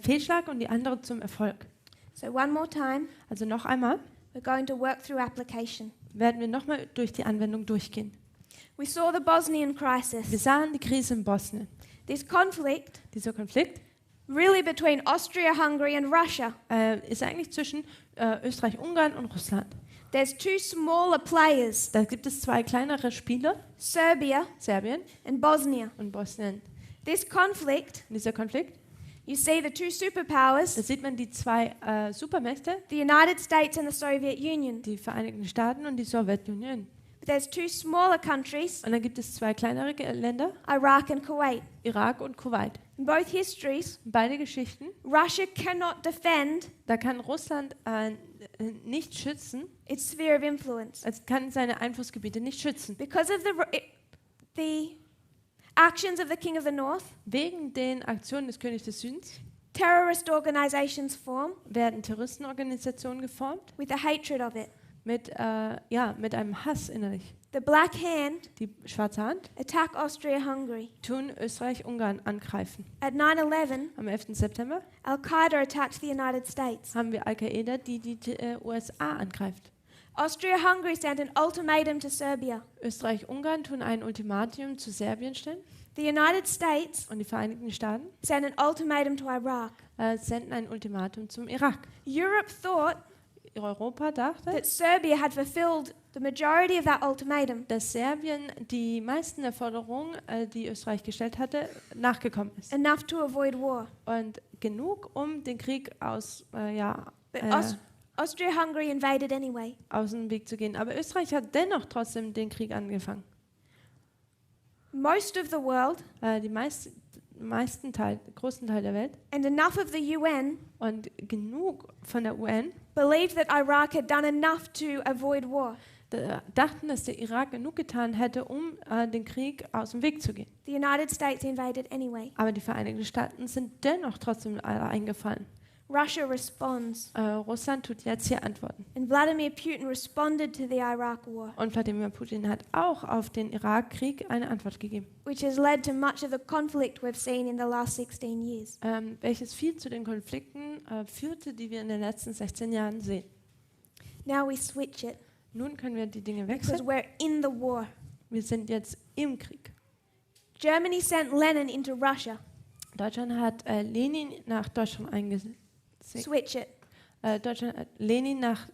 B: Fehlschlag und die andere zum Erfolg.
A: So one more time,
B: Also noch einmal
A: we're going to work through application.
B: werden wir nochmal durch die Anwendung durchgehen.
A: We saw the Bosnian
B: Wir
A: crisis.
B: sahen die Krise in Bosnien.
A: This conflict,
B: Dieser Konflikt
A: really between Austria, Hungary and Russia.
B: ist eigentlich zwischen Österreich, Ungarn und Russland.
A: There's two smaller players,
B: Da gibt es zwei kleinere Spieler,
A: Serbia
B: Serbien
A: and Bosnia.
B: und Bosnien.
A: This conflict,
B: Und dieser Konflikt,
A: you see the two superpowers,
B: da sieht man die zwei Supermächte,
A: the United States and the Soviet Union.
B: die Vereinigten Staaten und die Sowjetunion.
A: But there's two smaller countries,
B: Und dann gibt es zwei kleinere Länder,
A: Iraq and Kuwait.
B: Irak und Kuwait.
A: In both histories,
B: Beide Geschichten,
A: Russia cannot defend
B: da kann Russland nicht schützen,
A: its sphere of influence
B: es kann seine Einflussgebiete nicht schützen.
A: because of the actions of the King of the North.
B: Wegen den Aktionen des Königs des Südens
A: Terrorist organizations form
B: werden Terroristenorganisationen geformt
A: with a hatred of it.
B: mit einem Hass innerlich.
A: The Black Hand
B: Die Schwarze Hand
A: attack Austria-Hungary.
B: tun Österreich-Ungarn angreifen.
A: At 9/11,
B: Am 11. September
A: Al-Qaeda attacked the United States.
B: haben wir Al-Qaida, die USA angreift.
A: Austria-Hungary sent an ultimatum to Serbia.
B: Österreich-Ungarn tun ein Ultimatum zu Serbien stellen
A: The United States
B: und die Vereinigten Staaten
A: sent an ultimatum to Iraq.
B: senden ein Ultimatum zum Irak.
A: Europe thought
B: Europa dachte,
A: that Serbia had fulfilled the majority of that ultimatum,
B: dass Serbien die meisten der Forderungen, die Österreich gestellt hatte, nachgekommen ist.
A: enough to avoid war.
B: Und genug, um den Krieg
A: But Austria-Hungary invaded anyway.
B: aus dem Weg zu gehen. Aber Österreich hat dennoch trotzdem den Krieg angefangen.
A: Most of the world
B: großen Teil der Welt
A: and enough of the UN
B: und genug von der UN
A: believed that Iraq had done enough to avoid war.
B: dachten, dass der Irak genug getan hätte, um den Krieg aus dem Weg zu gehen.
A: The United States invaded anyway.
B: Aber die Vereinigten Staaten sind dennoch trotzdem eingefallen.
A: Russia responds,
B: Russland tut jetzt hier antworten.
A: and Vladimir Putin responded to the Iraq war,
B: Und Wladimir Putin hat auch auf den Irakkrieg eine Antwort gegeben,
A: which has led to much of the conflict we've seen in the last 16 years.
B: welches viel zu den Konflikten führte, die wir in den letzten 16 Jahren sehen.
A: Now we switch it
B: Nun können wir die Dinge
A: because
B: wechseln.
A: we're in the war.
B: Wir sind jetzt im Krieg.
A: Germany sent Lenin into Russia.
B: Deutschland hat Lenin nach Deutschland eingesetzt.
A: Switch it.
B: Deutschland hat Lenin nach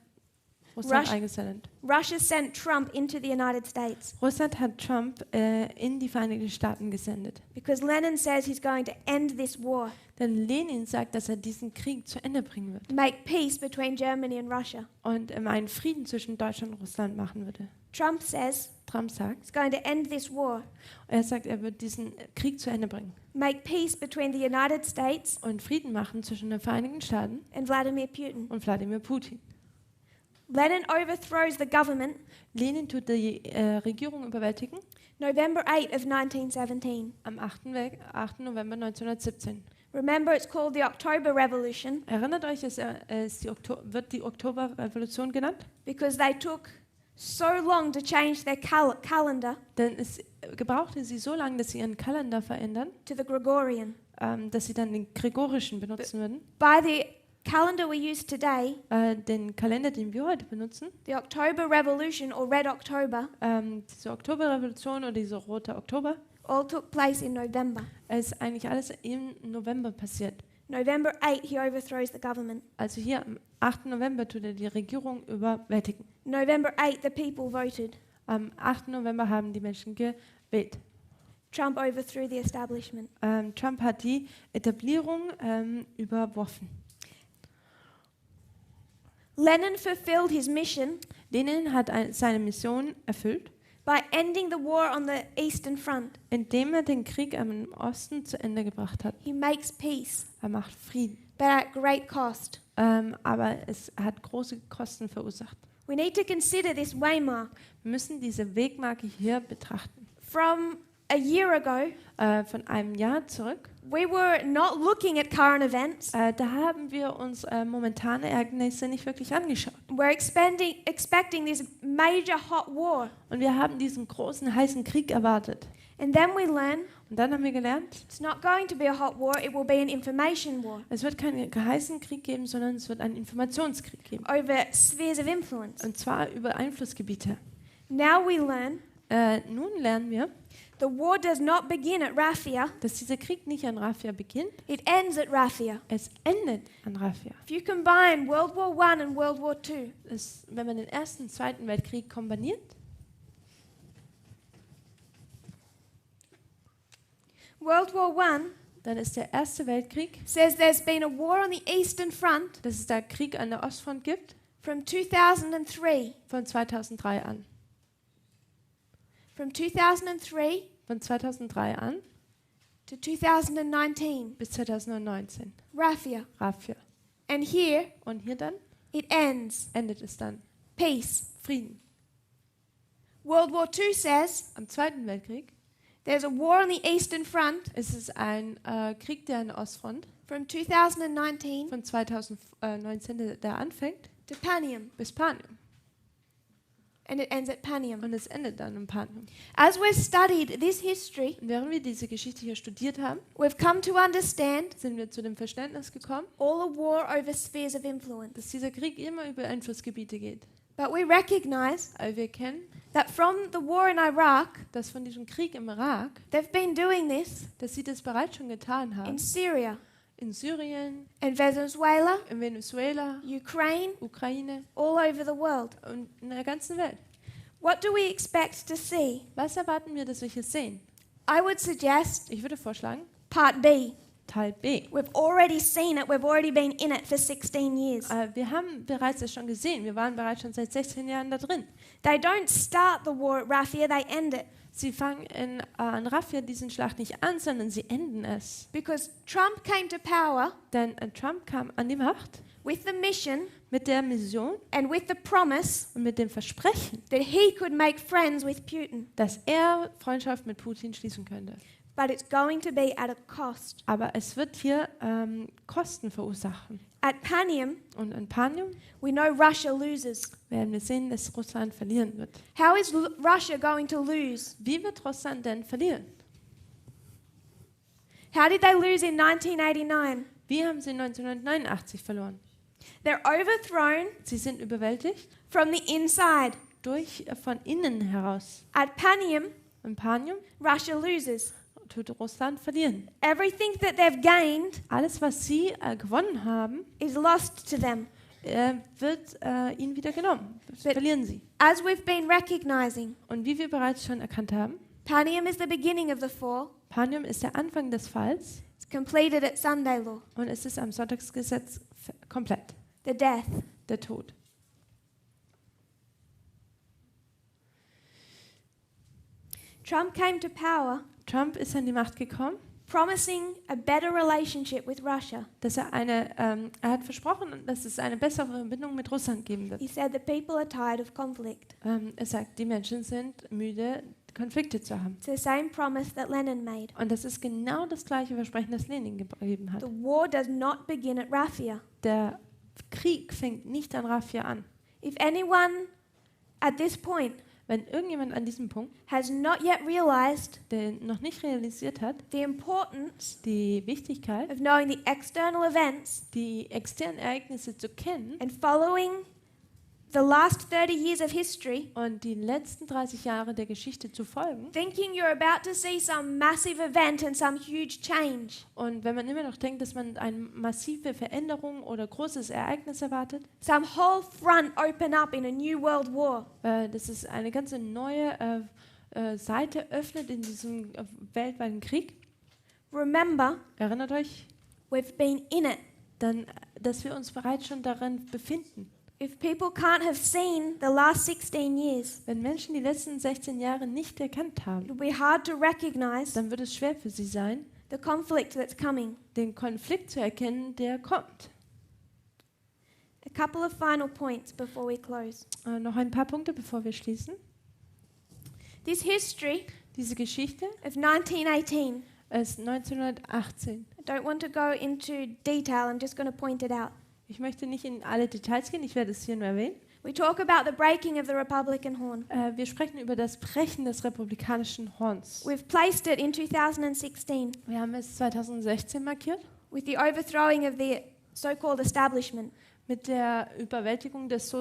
B: Russland eingesendet.
A: Russia sent Trump into the United States
B: Russland hat Trump in die Vereinigten Staaten gesendet.
A: because Lenin says he's going to end this war,
B: Denn Lenin sagt, dass er diesen Krieg zu Ende bringen wird
A: make peace between Germany and Russia.
B: und einen Frieden zwischen Deutschland und Russland machen würde.
A: Trump says
B: Trump sagt,
A: he's going to end this war,
B: er sagt, er wird diesen Krieg zu Ende bringen
A: make peace between the United States
B: und Frieden machen zwischen den Vereinigten Staaten
A: and Vladimir Putin.
B: und Wladimir Putin.
A: Lenin overthrows the government
B: Lenin tut die Regierung überwältigen
A: November 8 of 1917.
B: am 8. November 1917.
A: Remember, it's called the October Revolution
B: Erinnert euch, wird die Oktoberrevolution genannt?
A: because they took so long to change their calendar
B: Denn es gebrauchte sie so lange, dass sie ihren Kalender verändern,
A: to the Gregorian.
B: dass sie dann den gregorischen benutzen würden.
A: By the calendar we use today,
B: Den Kalender, den wir heute benutzen,
A: the October Revolution or Red October
B: diese Oktoberrevolution oder dieser rote Oktober,
A: all took place in November.
B: ist eigentlich alles im November passiert.
A: November 8, he overthrows the government.
B: Also hier am 8. November tut er die Regierung überwältigen.
A: November 8, the people voted.
B: Am 8. November haben die Menschen gewählt.
A: Trump overthrew the establishment.
B: Trump hat die Etablierung überworfen.
A: Lenin fulfilled his mission
B: Lenin hat seine Mission erfüllt,
A: by ending the war on the Eastern Front.
B: indem er den Krieg im Osten zu Ende gebracht hat.
A: He makes peace,
B: Er macht Frieden.
A: but at great cost.
B: Aber es hat große Kosten verursacht.
A: We need to consider this waymark.
B: Wir müssen diese Wegmarke hier betrachten.
A: From a year ago,
B: Von einem Jahr zurück,
A: we were not looking at current events.
B: da haben wir uns momentane Ereignisse nicht wirklich angeschaut.
A: We're expecting this major hot war.
B: Und wir haben diesen großen, heißen Krieg erwartet.
A: And then we learn
B: Und dann haben wir gelernt,
A: it's not going to be a hot war, it will be an information war
B: es wird keinen heißen Krieg geben, sondern es wird einen Informationskrieg geben.
A: over spheres of influence.
B: Und zwar über Einflussgebiete.
A: Now we learn
B: Nun lernen wir,
A: the war does not begin at Rafia,
B: dass dieser Krieg nicht an Rafia beginnt,
A: it ends at Rafia.
B: es endet an Rafia.
A: If you combine World War I and World War II,
B: Wenn man den Ersten und Zweiten Weltkrieg kombiniert,
A: World War I
B: dann ist der Erste Weltkrieg,
A: says there's been a war on the Eastern Front
B: dass es da Krieg an der Ostfront gibt,
A: from 2003.
B: von 2003 an.
A: From 2003
B: Von 2003 an
A: to 2019,
B: bis 2019.
A: Rafia.
B: Rafia.
A: And here
B: Und hier dann
A: it ends.
B: endet es dann.
A: Peace.
B: Frieden.
A: World War II says
B: Am Zweiten Weltkrieg
A: there's a war on the Eastern Front
B: ist es ein Krieg, der an der Ostfront
A: from 2019
B: von 2019, der anfängt,
A: to Panium.
B: bis Panium.
A: And it ends at Panium.
B: Und es endet dann in Panium.
A: As we've studied this history,
B: Und während wir diese Geschichte hier studiert haben,
A: we've come to understand
B: sind wir zu dem Verständnis gekommen,
A: all a war over spheres of influence.
B: dass dieser Krieg immer über Einflussgebiete geht.
A: But we recognize
B: Aber wir kennen,
A: that from the war in Iraq,
B: dass von diesem Krieg im Irak,
A: they've been doing this
B: dass sie das bereits schon getan
A: in
B: haben,
A: Syria,
B: in Syrien,
A: in Venezuela,
B: in Venezuela,
A: Ukraine,
B: Ukraine
A: all over the world.
B: und in der ganzen Welt.
A: What do we expect to see?
B: Was erwarten wir, dass wir hier sehen?
A: I would suggest
B: Ich würde vorschlagen,
A: part B.
B: Teil B.
A: We've already seen it. We've already been in it for 16 years.
B: Wir haben bereits das schon gesehen. Wir waren bereits schon seit 16 Jahren da drin.
A: They don't start the war at Rafia, they end it.
B: Sie fangen an Rafia diesen Schlag nicht an, sondern sie enden es.
A: Because Trump came to power
B: Denn Trump kam an die Macht
A: with the mission
B: mit der Mission
A: and with the promise
B: und mit dem Versprechen,
A: that he could make friends with Putin.
B: dass er Freundschaft mit Putin schließen könnte.
A: But it's going to be at a cost.
B: Aber es wird hier Kosten verursachen.
A: At Panium,
B: Und in Panium
A: we know Russia loses.
B: werden wir sehen, dass Russland verlieren wird.
A: How is Russia going to lose?
B: Wie wird Russland denn verlieren?
A: How did they lose in 1989?
B: Wie haben sie 1989 verloren?
A: They're overthrown
B: Sie sind überwältigt
A: from the inside.
B: von innen heraus.
A: At Panium,
B: In Panium
A: Russia loses.
B: tut Russland verlieren.
A: Everything that they've gained
B: Alles, was sie gewonnen haben,
A: is lost to them.
B: wird ihnen wieder genommen. Das
A: But-
B: verlieren sie.
A: As we've been recognizing,
B: Und wie wir bereits schon erkannt haben,
A: Panium is the beginning of the fall.
B: Panium ist der Anfang des Falls
A: It's completed at Sunday law,
B: und es ist am Sonntagsgesetz komplett,
A: the death.
B: der Tod.
A: Trump came to power
B: Trump ist an die Macht gekommen,
A: promising a better relationship with Russia.
B: dass er hat versprochen, dass es eine bessere Verbindung mit Russland geben wird.
A: He said the people are tired of conflict.
B: Er sagt, die Menschen sind müde, Konflikte zu haben.
A: It's the same promise that Lenin made.
B: Und das ist genau das gleiche Versprechen, das Lenin gegeben hat.
A: The war does not begin at Rafia.
B: Der Krieg fängt nicht an Rafia an.
A: If anyone at this point
B: Wenn irgendjemand an diesem Punkt,
A: has not yet realized
B: der noch nicht realisiert hat,
A: the importance
B: die Wichtigkeit,
A: of knowing the external events
B: die externen Ereignisse zu kennen
A: and following the last 30 years of history,
B: und die letzten 30 Jahre der Geschichte zu folgen,
A: thinking you're about to see some massive event and some huge change,
B: und wenn man immer noch denkt, dass man eine massive Veränderung oder großes Ereignis erwartet,
A: some whole front open up in a new world war,
B: dass es eine ganze neue Seite öffnet in diesem weltweiten Krieg,
A: remember,
B: erinnert euch,
A: we've been in it.
B: dann, dass wir uns bereits schon darin befinden.
A: If people can't have seen the last 16 years,
B: Wenn Menschen die letzten 16 Jahre nicht erkannt haben,
A: it'll be hard to recognize
B: dann wird es schwer für sie sein,
A: the conflict that's coming.
B: den Konflikt zu erkennen, der kommt.
A: A couple of final points before we close.
B: Noch ein paar Punkte, bevor wir schließen.
A: This history
B: Diese Geschichte
A: of 1918,
B: ist 1918.
A: I don't want to go into detail, I'm just going to point it out.
B: Ich möchte nicht in alle Details gehen, ich werde es hier nur erwähnen.
A: We talk about the breaking of the Republican horn.
B: Wir sprechen über das Brechen des republikanischen Horns.
A: We've placed it in 2016
B: Wir haben es 2016 markiert
A: with the overthrowing of the so-called establishment.
B: mit der Überwältigung des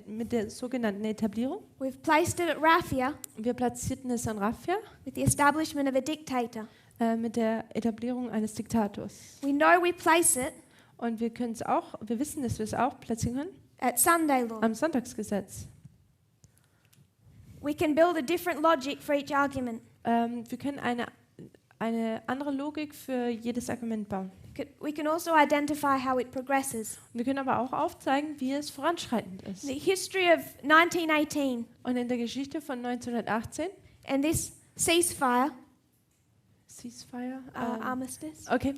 B: mit der sogenannten Etablierung.
A: We've placed it at Rafia
B: Wir platzierten es an Rafia
A: with the establishment of a dictator.
B: mit der Etablierung eines Diktators.
A: We know we place it
B: Und wir wissen, dass wir es auch platzieren können
A: at Sunday law.
B: am Sonntagsgesetz.
A: We can build a different logic for each argument.
B: Wir können eine andere Logik für jedes Argument bauen.
A: We can also identify how it progresses.
B: Wir können aber auch aufzeigen, wie es voranschreitend ist.
A: The history of 1918
B: Und in der Geschichte von 1918,
A: and this ceasefire,
B: Ceasefire,
A: armistice,
B: okay,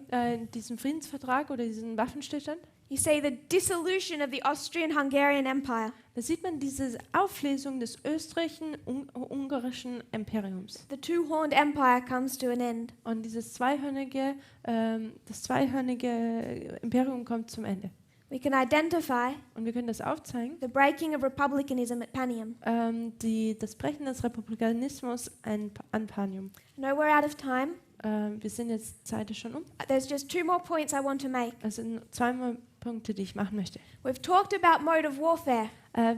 B: diesen Friedensvertrag oder diesen Waffenstillstand,
A: you see the dissolution of the Austrian-Hungarian Empire.
B: da sieht man diese Auflösung des österreichischen-ungarischen Imperiums.
A: The two-horned empire comes to an end.
B: Und das zweihörnige Imperium kommt zum Ende.
A: We can identify
B: Und wir können das aufzeigen,
A: the breaking of republicanism at Panium.
B: das Brechen des Republikanismus an Panium.
A: I know we're out of time.
B: Wir sind jetzt zeitlich schon um.
A: There's just two more points I want to make.
B: Also zwei mehr Punkte, die ich machen möchte.
A: We've talked about mode of warfare.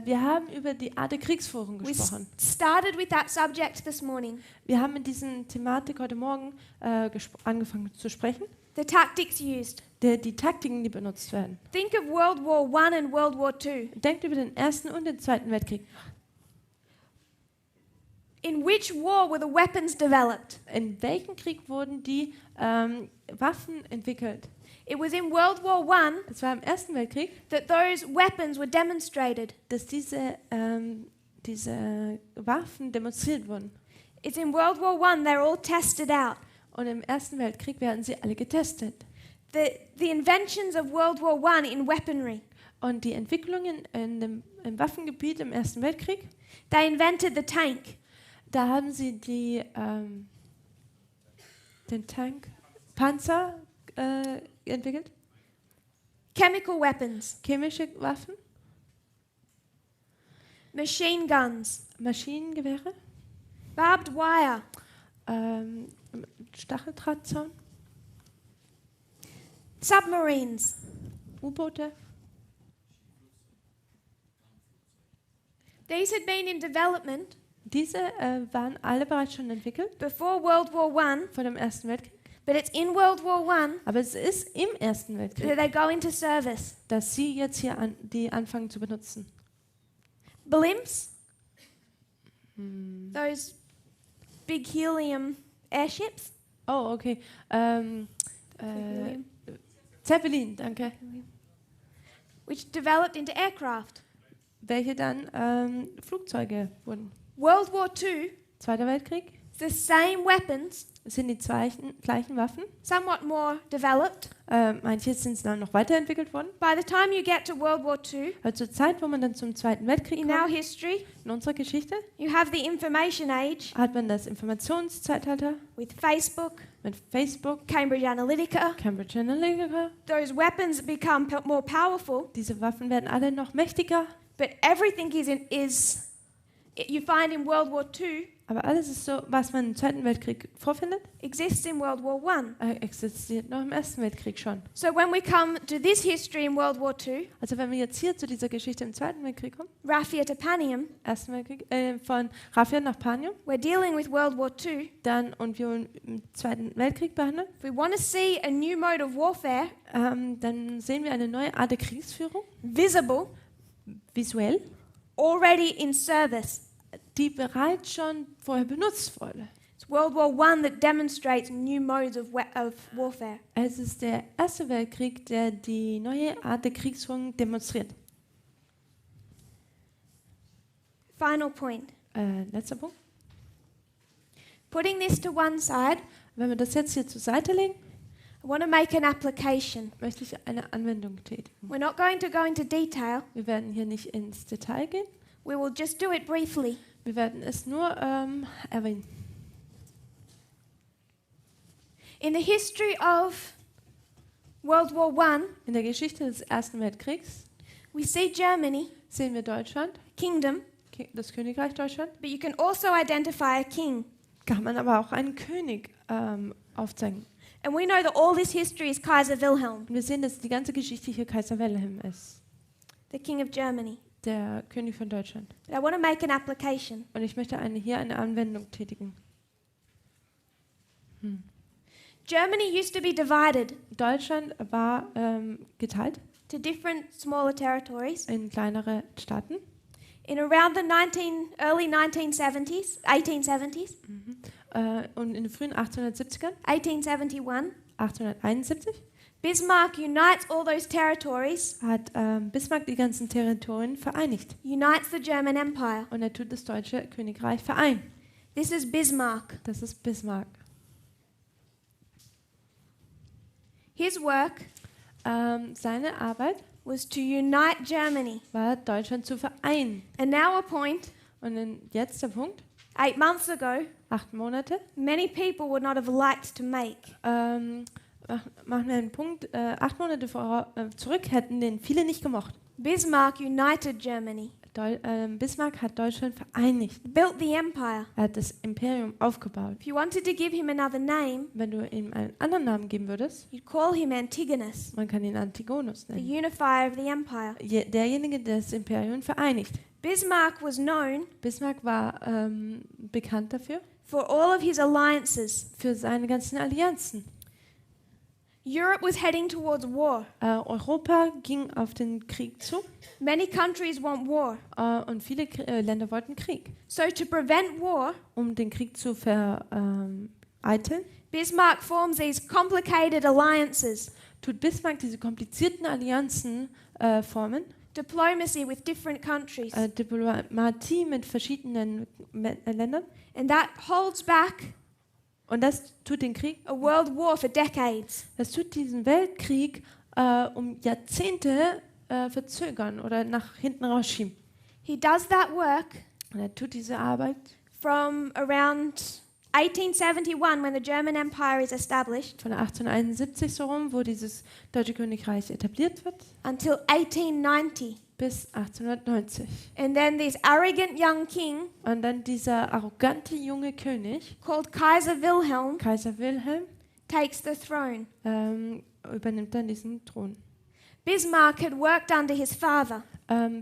B: Wir haben über die Art der Kriegsführung
A: We
B: gesprochen.
A: started with that subject this morning.
B: Wir haben mit dieser Thematik heute Morgen angefangen zu sprechen.
A: The tactics used.
B: Die Taktiken, die benutzt werden.
A: Think of World War I and World War II.
B: Denkt über den Ersten und den Zweiten Weltkrieg.
A: In which war were the weapons developed?
B: In welchem Krieg wurden die Waffen entwickelt?
A: It was in World War I
B: Es war im Ersten Weltkrieg,
A: that those weapons were demonstrated.
B: dass diese Waffen demonstriert wurden.
A: It's in World War I they're all tested out.
B: Und im Ersten Weltkrieg werden sie alle getestet.
A: The inventions of World War I in weaponry.
B: Und die Entwicklungen im Waffengebiet im Ersten Weltkrieg,
A: They invented the tank.
B: da haben sie den Panzer entwickelt,
A: Chemical weapons.
B: chemische Waffen,
A: Machine guns.
B: Maschinengewehre,
A: Barbed wire.
B: Stacheldrahtzaun,
A: Submarines.
B: U-Boote.
A: These had been in development
B: Diese waren alle bereits schon entwickelt
A: before World War I,
B: vor dem Ersten Weltkrieg.
A: but it's in World War I
B: Aber es ist im Ersten
A: that
B: Weltkrieg,
A: they go into service.
B: dass sie jetzt hier die anfangen zu benutzen.
A: Blimps. Those big helium airships.
B: Oh, okay. Zeppelin, danke.
A: Which developed into aircraft.
B: Welche dann Flugzeuge wurden.
A: World War II,
B: Zweiter Weltkrieg
A: the same weapons,
B: sind die gleichen Waffen.
A: somewhat more developed.
B: Manche sind dann noch weiterentwickelt worden.
A: By the time you get to World War II,
B: Aber zur Zeit, wo man dann zum Zweiten Weltkrieg
A: in our
B: kommt,
A: history,
B: in unserer Geschichte,
A: you have the information age
B: hat man das Informationszeitalter
A: with Facebook,
B: mit Facebook,
A: Cambridge Analytica.
B: Cambridge Analytica.
A: Those weapons become more powerful,
B: Diese Waffen werden alle noch mächtiger,
A: but everything you find in World War II
B: aber alles ist so, was man im Zweiten Weltkrieg vorfindet,
A: exists in World War I.
B: Existiert noch im Ersten Weltkrieg schon.
A: So when we come to this history in World War II,
B: Also wenn wir jetzt hier zu dieser Geschichte im Zweiten Weltkrieg kommen,
A: Raphia to Panium,
B: Ersten Weltkrieg, von Raphia nach Panium,
A: we're dealing with World War II.
B: dann und wir im Zweiten Weltkrieg behandeln,
A: If we want to see a new mode of warfare,
B: dann sehen wir eine neue Art der Kriegsführung,
A: visible,
B: visuell,
A: already in service.
B: die bereits schon vorher benutzt wurde.
A: It's World War I that demonstrates new modes of warfare.
B: Es ist der Erste Weltkrieg, der die neue Art der Kriegsführung demonstriert.
A: Final point.
B: Letzter Punkt.
A: Putting this to one side,
B: Wenn wir das jetzt hier zur Seite legen,
A: I want to make an application.
B: möchte ich eine Anwendung tätigen.
A: We're not going to go into detail.
B: Wir werden hier nicht ins Detail gehen,
A: We will just do it briefly.
B: wir werden es nur erwähnen.
A: In the history of World War I,
B: In der Geschichte des Ersten Weltkriegs
A: we see Germany,
B: sehen wir Deutschland,
A: kingdom,
B: das Königreich Deutschland,
A: but you can also identify a king.
B: kann man aber auch einen König aufzeigen.
A: And we know that all this history is Kaiser Wilhelm,
B: Und wir sehen, dass die ganze Geschichte hier Kaiser Wilhelm ist,
A: the king of Germany.
B: der König von Deutschland.
A: But I want to make an application.
B: Und ich möchte hier eine Anwendung tätigen.
A: Germany used to be divided
B: Deutschland war geteilt
A: to different smaller territories.
B: in kleinere Staaten.
A: In around the early 1870s,
B: Und in den frühen 1870ern,
A: 1871,
B: 1871,
A: Bismarck unites all those territories,
B: hat Bismarck die ganzen Territorien vereinigt.
A: unites the German Empire.
B: Und er tut das deutsche Königreich vereinen.
A: This is Bismarck.
B: Das ist Bismarck.
A: His work
B: Seine Arbeit
A: was to unite Germany.
B: war, Deutschland zu vereinen.
A: And now a point,
B: Und jetzt der Punkt,
A: 8 months ago,
B: 8 Monate,
A: many people would not have liked to make.
B: machen wir einen Punkt, 8 Monate zurück hätten den viele nicht gemocht.
A: Bismarck united Germany,
B: Bismarck hat Deutschland vereinigt.
A: built the empire.
B: Er hat das Imperium aufgebaut.
A: If you wanted to give him another name,
B: Wenn du ihm einen anderen Namen geben würdest,
A: you'd call him Antigonus,
B: man kann ihn Antigonus
A: the
B: nennen.
A: unifier of the empire.
B: Derjenige, der das Imperium vereinigt.
A: Bismarck was known
B: Bismarck war bekannt dafür,
A: for all of his alliances.
B: für seine ganzen Allianzen.
A: Europe was heading towards war.
B: Europa ging auf den Krieg zu
A: Many countries want war.
B: und viele Länder wollten Krieg.
A: So to prevent war,
B: Um den Krieg zu vereiteln,
A: Bismarck forms these complicated alliances,
B: tut Bismarck diese komplizierten Allianzen formen,
A: diplomacy with different countries,
B: Diplomatie mit verschiedenen Ländern.
A: and that holds back
B: Und das tut den Krieg,
A: a world war for decades.
B: das tut diesen Weltkrieg um Jahrzehnte verzögern oder nach hinten rausschieben.
A: He does that work
B: Und er tut diese Arbeit
A: from around 1871 when the German Empire is established
B: von 1871 so rum, wo dieses Deutsche Königreich etabliert wird,
A: until 1890.
B: bis 1890.
A: And then this arrogant young king
B: Und dann dieser arrogante junge König,
A: called Kaiser Wilhelm
B: Kaiser Wilhelm,
A: takes the throne.
B: übernimmt dann diesen Thron.
A: Bismarck had worked under his father,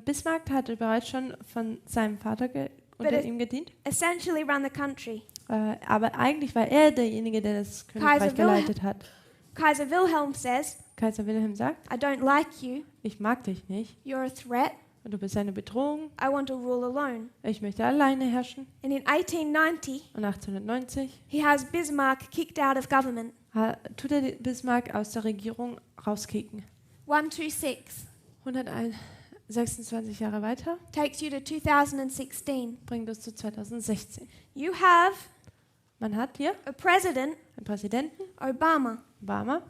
B: Bismarck hatte bereits schon von seinem Vater unter ihm gedient,
A: essentially run the country.
B: aber eigentlich war er derjenige, der das Königreich geleitet hat.
A: Kaiser Wilhelm says,
B: Kaiser Wilhelm sagt,
A: I don't like you,
B: ich mag dich nicht
A: you're a threat,
B: und du bist eine Bedrohung,
A: I want to rule alone.
B: ich möchte alleine herrschen.
A: And in 1890,
B: Und 1890
A: he has Bismarck kicked out of government.
B: tut er Bismarck aus der Regierung rauskicken.
A: 126
B: 26 Jahre weiter,
A: takes you to 2016.
B: bringt uns zu 2016.
A: You have
B: Man hat hier
A: a president,
B: einen Präsidenten,
A: Obama.
B: Obama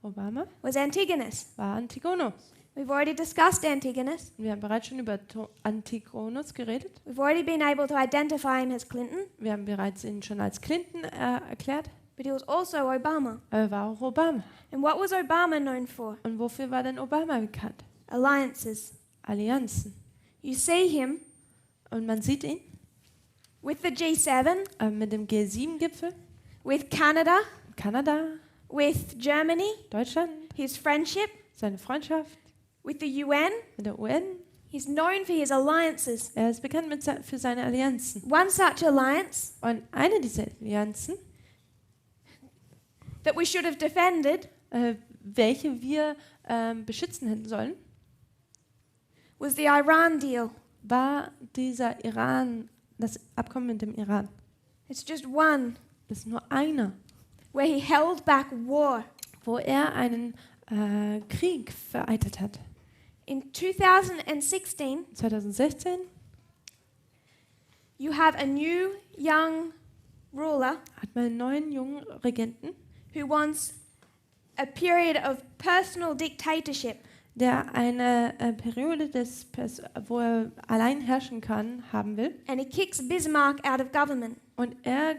A: Obama was Antigonus.
B: war Antigonus.
A: We've already discussed Antigonus.
B: Wir haben bereits schon über Antigonus geredet.
A: We've already been able to identify him as Clinton,
B: Wir haben bereits ihn schon als Clinton erklärt.
A: but he was also Obama.
B: Er war auch Obama.
A: And what was Obama known for?
B: Und wofür war denn Obama bekannt?
A: Alliances.
B: Allianzen.
A: You see him
B: Und man sieht ihn
A: with the G7,
B: mit dem G7-Gipfel,
A: with Canada,
B: Kanada,
A: with Germany,
B: Deutschland,
A: his friendship,
B: seine Freundschaft
A: with the UN.
B: mit der UN.
A: He's known for his alliances.
B: Er ist bekannt für seine Allianzen.
A: One such alliance
B: Und eine dieser Allianzen,
A: that we should have defended
B: welche wir beschützen hätten sollen,
A: was the Iran deal.
B: war das Abkommen mit dem Iran.
A: It's just one
B: Das ist nur einer,
A: where he held back war.
B: wo er einen Krieg vereitelt hat.
A: In 2016,
B: 2016
A: you have a new young ruler
B: hat man einen neuen jungen Regenten,
A: who wants a period of personal dictatorship.
B: der eine Periode wo er allein herrschen kann, haben will.
A: And he kicks Bismarck out of government.
B: Und er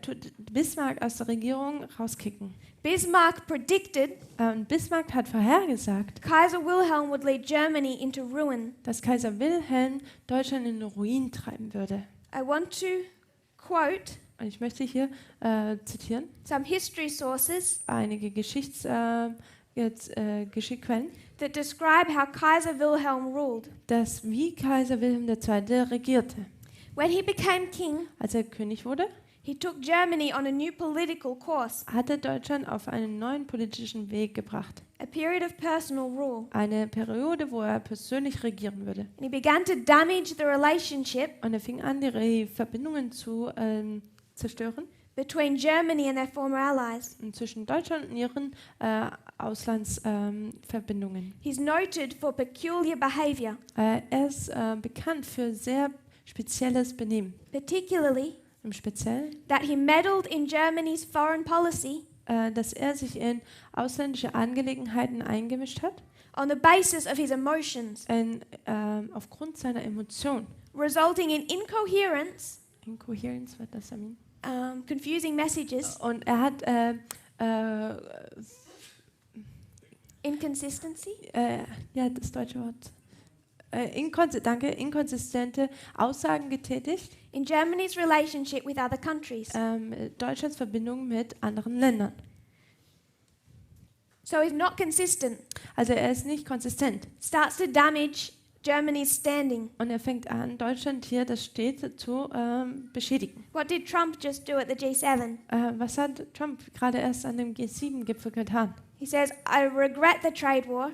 B: tut Bismarck aus der Regierung rauskicken.
A: Bismarck predicted
B: Und Bismarck hat vorhergesagt,
A: Kaiser Wilhelm would lead Germany into ruin.
B: dass Kaiser Wilhelm Deutschland in den Ruin treiben würde.
A: I want to quote
B: Und ich möchte hier zitieren
A: some history sources
B: einige Geschichtsquellen,
A: that describe how Kaiser Wilhelm ruled.
B: dass wie Kaiser Wilhelm II. Regierte.
A: When he became king,
B: Als er König wurde,
A: he took Germany on a new political course,
B: hat er Deutschland auf einen neuen politischen Weg gebracht.
A: a period of personal rule.
B: Eine Periode, wo er persönlich regieren würde.
A: And he began to damage the relationship
B: Und er fing an, die Verbindungen zu zerstören
A: between Germany and their former allies.
B: zwischen Deutschland und ihren Auslandsverbindungen.
A: He's noted for peculiar behavior,
B: Er ist bekannt für sehr spezielles Benehmen.
A: particularly
B: Im Speziellen,
A: that he meddled in Germany's foreign policy
B: dass er sich in ausländische Angelegenheiten eingemischt hat,
A: on the basis of his emotions,
B: aufgrund seiner Emotion.
A: resulting in incoherence,
B: Incoherence, was das mean?
A: confusing messages,
B: Und er hat
A: inconsistency,
B: ja, das deutsche Wort. Inkonsistente Aussagen getätigt,
A: in Germany's relationship with other countries.
B: Deutschlands Verbindung mit anderen Ländern.
A: So he's not consistent.
B: Also er ist nicht konsistent.
A: Starts to damage Germany's standing.
B: Und er fängt an, Deutschland hier das Steht zu beschädigen.
A: What did Trump just do at the G7?
B: Was hat Trump gerade erst an dem G7-Gipfel getan?
A: He says, I regret the trade war.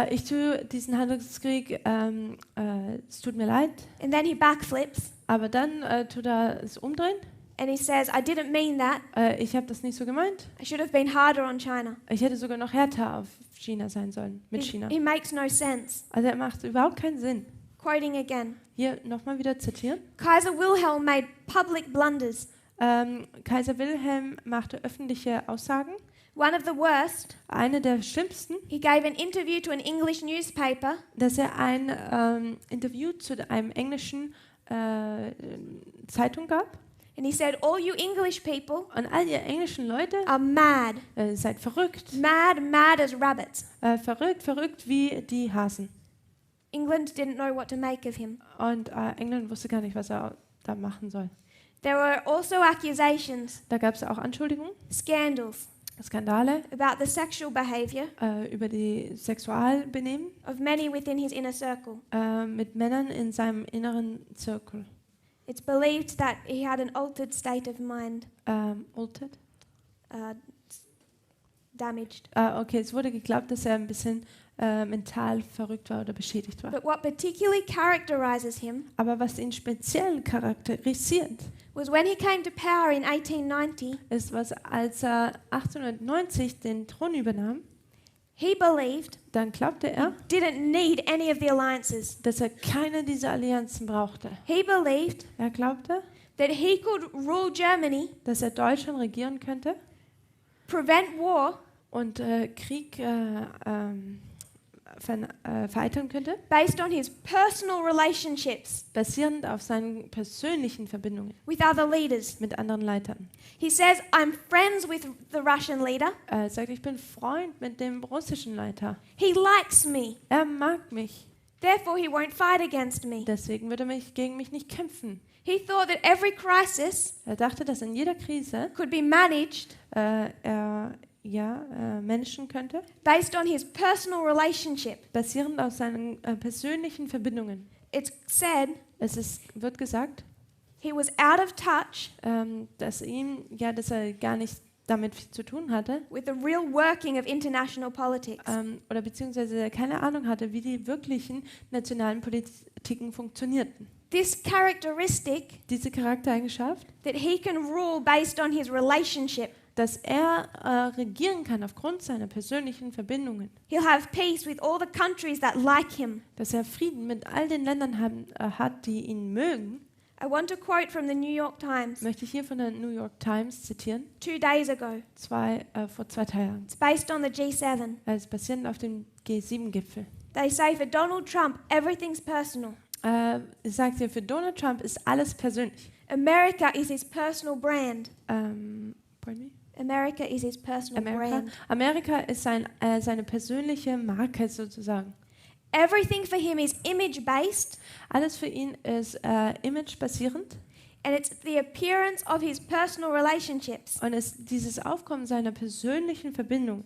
B: Ich tue diesen Handelskrieg, es tut mir leid,
A: And then he backflips
B: aber dann tut er es umdrehen.
A: and he says, I didn't mean that.
B: Ich habe das nicht so gemeint.
A: I should have been harder on China.
B: Ich hätte sogar noch härter auf China sein sollen, mit
A: He,
B: China.
A: he makes no sense.
B: Also er macht überhaupt keinen Sinn.
A: Quoting again.
B: Hier nochmal wieder zitieren.
A: Kaiser Wilhelm made public blunders.
B: Kaiser Wilhelm machte öffentliche Aussagen.
A: One of the worst,
B: Eine der schlimmsten,
A: he gave an interview to an English newspaper
B: dass er ein Interview zu einem englischen Zeitung gab.
A: and he said, all you English people
B: Und all ihr englischen Leute,
A: are mad.
B: seid verrückt.
A: Mad as rabbits.
B: Verrückt wie die Hasen.
A: England didn't know what to make of him.
B: Und England wusste gar nicht, was er da machen soll.
A: There were also accusations,
B: Da gab es auch Anschuldigungen,
A: scandals
B: Skandale
A: about the sexual behavior
B: über die Sexualbenehmen
A: of many within his inner circle.
B: mit Männern in seinem inneren Zirkel.
A: It's believed that he had an altered state of mind,
B: Altered?
A: damaged.
B: Okay, es wurde geglaubt, dass er ein bisschen mental verrückt war oder beschädigt war.
A: But what particularly characterizes him
B: Aber was ihn speziell charakterisiert,
A: was when he came to power in 1890,
B: ist, was als er 1890 den Thron übernahm,
A: he believed
B: dann glaubte er,
A: didn't need any of the alliances.
B: dass er keine dieser Allianzen brauchte.
A: He believed
B: Er glaubte,
A: that he could rule Germany,
B: dass er Deutschland regieren könnte
A: prevent war
B: und Krieg vereiteln könnte,
A: based on his personal relationships
B: basierend auf seinen persönlichen Verbindungen
A: with other leaders.
B: mit anderen Leitern.
A: He says, I'm friends with the Russian leader.
B: Er sagt, ich bin Freund mit dem russischen Leiter.
A: He likes me.
B: Er mag mich,
A: Therefore, he won't fight against me.
B: deswegen würde er gegen mich nicht kämpfen.
A: He thought that every crisis
B: Er dachte, dass in jeder Krise
A: could be managed
B: er managen könnte,
A: based on his personal relationship.
B: basierend auf seinen persönlichen Verbindungen.
A: It's said
B: Wird gesagt,
A: he was out of touch
B: dass er gar nicht damit viel zu tun hatte
A: with the real working of international politics.
B: oder beziehungsweise keine Ahnung hatte, wie die wirklichen nationalen Politiken funktionierten.
A: This characteristic
B: Diese Charaktereigenschaft,
A: that he can rule based on his relationship.
B: dass er regieren kann aufgrund seiner persönlichen Verbindungen,
A: He'll have peace with all the countries that like him.
B: dass er Frieden mit all den Ländern hat, die ihn mögen,
A: I want to quote from the New York Times
B: möchte ich hier von der New York Times zitieren,
A: 2 days ago.
B: vor 2 Tagen.
A: It's based on the G7.
B: Also basierend auf dem G7-Gipfel.
A: They say for Donald Trump, everything's personal.
B: Es sagt hier, für Donald Trump ist alles persönlich.
A: America is his personal brand.
B: Pardon me?
A: America is his personal brand.
B: Amerika ist seine persönliche Marke sozusagen.
A: Everything for him is image-based,
B: Alles für ihn ist imagebasierend
A: and it's the appearance of his personal relationships.
B: und ist dieses Aufkommen seiner persönlichen Verbindung.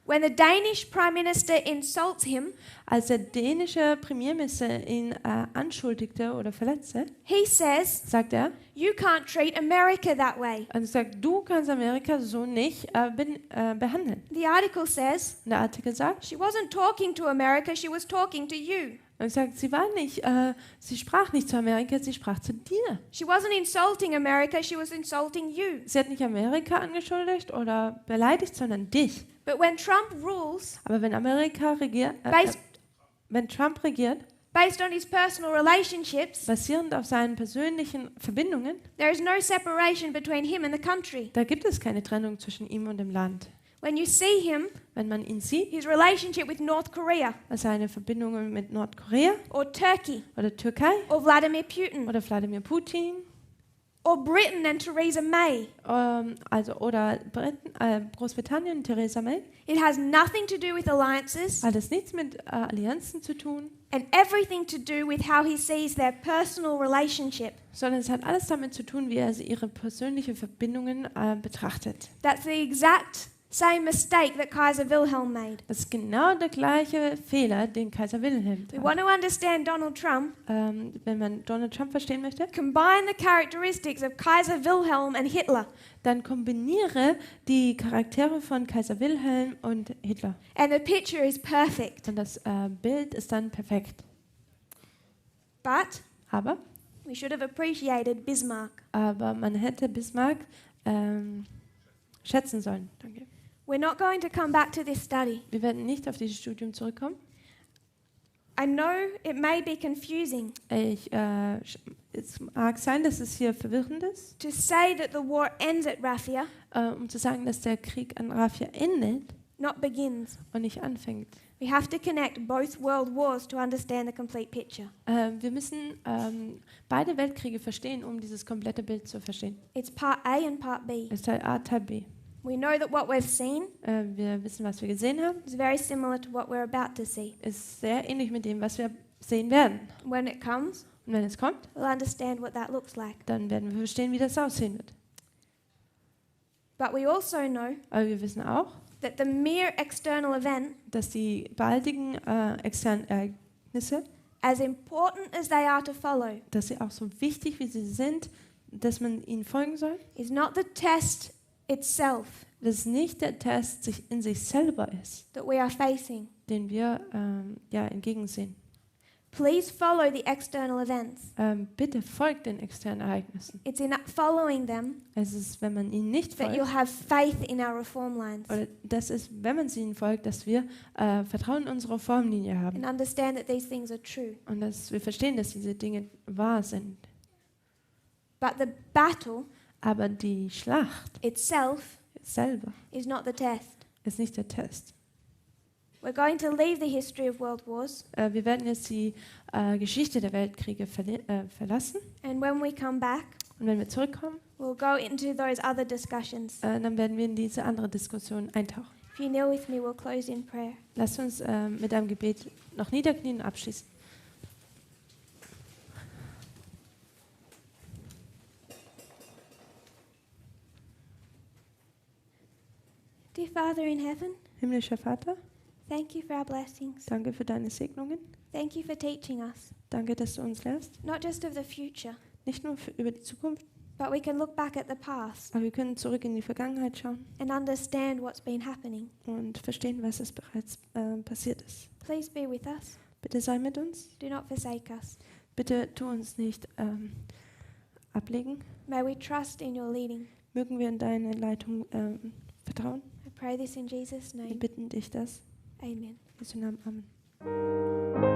A: When the Danish Prime Minister insults him,
B: Als der dänische Premierminister ihn anschuldigte oder verletzte,
A: he says,
B: sagt er,
A: you can't treat America that way.
B: und sagt, du kannst Amerika so nicht behandeln.
A: The article says,
B: Und der Artikel sagt,
A: she wasn't talking to America, she was talking to you.
B: und sagt, sie sprach nicht zu Amerika, sie sprach zu dir.
A: She wasn't insulting America, she was insulting you.
B: Sie hat nicht Amerika angeschuldigt oder beleidigt, sondern dich.
A: But when Trump rules,
B: Aber wenn wenn Trump regiert,
A: based on his personal relationships,
B: basierend auf seinen persönlichen Verbindungen,
A: there is no separation between him and the country.
B: da gibt es keine Trennung zwischen ihm und dem Land.
A: When you see him,
B: Wenn man ihn sieht,
A: his relationship with North Korea
B: seine Verbindungen mit Nordkorea
A: or Turkey
B: oder Türkei
A: or Vladimir Putin
B: oder Wladimir Putin,
A: or Britain and Theresa May,
B: oder Großbritannien, Theresa May,
A: it has nothing to do with alliances
B: hat es nichts mit Allianzen zu tun,
A: and everything to do with how he sees their personal relationship.
B: sondern es hat alles damit zu tun, wie er ihre persönlichen Verbindungen betrachtet.
A: That's the exact Same mistake that Kaiser Wilhelm made.
B: Das ist genau der gleiche Fehler, den Kaiser Wilhelm
A: We
B: tat.
A: want to understand Donald Trump.
B: Wenn man Donald Trump verstehen möchte,
A: Combine the characteristics of Kaiser Wilhelm and Hitler,
B: dann kombiniere die Charaktere von Kaiser Wilhelm und Hitler.
A: and the picture is perfect.
B: Und das Bild ist dann perfekt.
A: But
B: Aber
A: we should have appreciated Bismarck.
B: man hätte Bismarck schätzen sollen. Danke.
A: We're not going to come back to this study.
B: Wir werden nicht auf dieses Studium zurückkommen.
A: I know it may be confusing
B: Es mag sein, dass es hier verwirrend ist,
A: to say that the war ends at Rafia,
B: um zu sagen, dass der Krieg an Rafia endet
A: not begins.
B: und nicht anfängt.
A: We have to connect both world wars to understand the complete picture.
B: Wir müssen beide Weltkriege verstehen, um dieses komplette Bild zu verstehen.
A: It's part A and part B.
B: Das ist Teil A, Teil B.
A: We know that what we've seen
B: Wir wissen, was wir gesehen haben.
A: is very similar to what we're about to see.
B: Ist sehr ähnlich mit dem, was wir sehen werden.
A: When it comes,
B: Und wenn es kommt,
A: we'll understand what that looks like.
B: dann werden wir verstehen, wie das aussehen wird.
A: But we also know
B: Aber wir wissen auch,
A: that the mere external event,
B: dass die baldigen externen Ereignisse,
A: as important as they are to follow,
B: dass sie auch so wichtig, wie sie sind, dass man ihnen folgen soll.
A: is not the test itself
B: Dass nicht der Test in sich selber ist,
A: that we are facing.
B: den wir entgegensehen.
A: Please follow the external events.
B: Bitte folgt den externen Ereignissen.
A: It's in following them
B: Es ist, wenn man ihnen nicht
A: that
B: folgt,
A: you'll have faith in our reform lines
B: oder das ist, wenn man ihnen folgt, dass wir Vertrauen in unsere Formlinie haben
A: and understand that these things are true.
B: und dass wir verstehen, dass diese Dinge wahr sind.
A: But the battle
B: Aber die Schlacht
A: itself
B: selber
A: is not the test.
B: ist nicht der Test.
A: We're going to leave the history of world wars,
B: Wir werden jetzt die Geschichte der Weltkriege verlassen
A: and when we come back,
B: und wenn wir zurückkommen,
A: we'll go into those other discussions.
B: dann werden wir in diese andere Diskussion eintauchen.
A: If you kneel with me, we'll close in prayer.
B: Lasst uns mit einem Gebet noch niederknien und abschließen.
A: Dear Father in heaven,
B: Himmlischer Vater,
A: thank you for our blessings.
B: danke für deine Segnungen.
A: Thank you for teaching us,
B: Danke, dass du uns lehrst.
A: not just of the future,
B: Nicht nur über die Zukunft,
A: but we can look back at the past
B: aber wir können zurück in die Vergangenheit schauen
A: and understand what's been happening.
B: und verstehen, was es bereits passiert ist.
A: Please be with us.
B: Bitte sei mit uns.
A: Do not forsake us.
B: Bitte tu uns nicht ablegen.
A: May we trust in your leading.
B: Mögen wir in deine Leitung vertrauen.
A: I pray this in Jesus'
B: Wir
A: name.
B: bitten dich das.
A: Amen.
B: In Jesu Namen. Amen.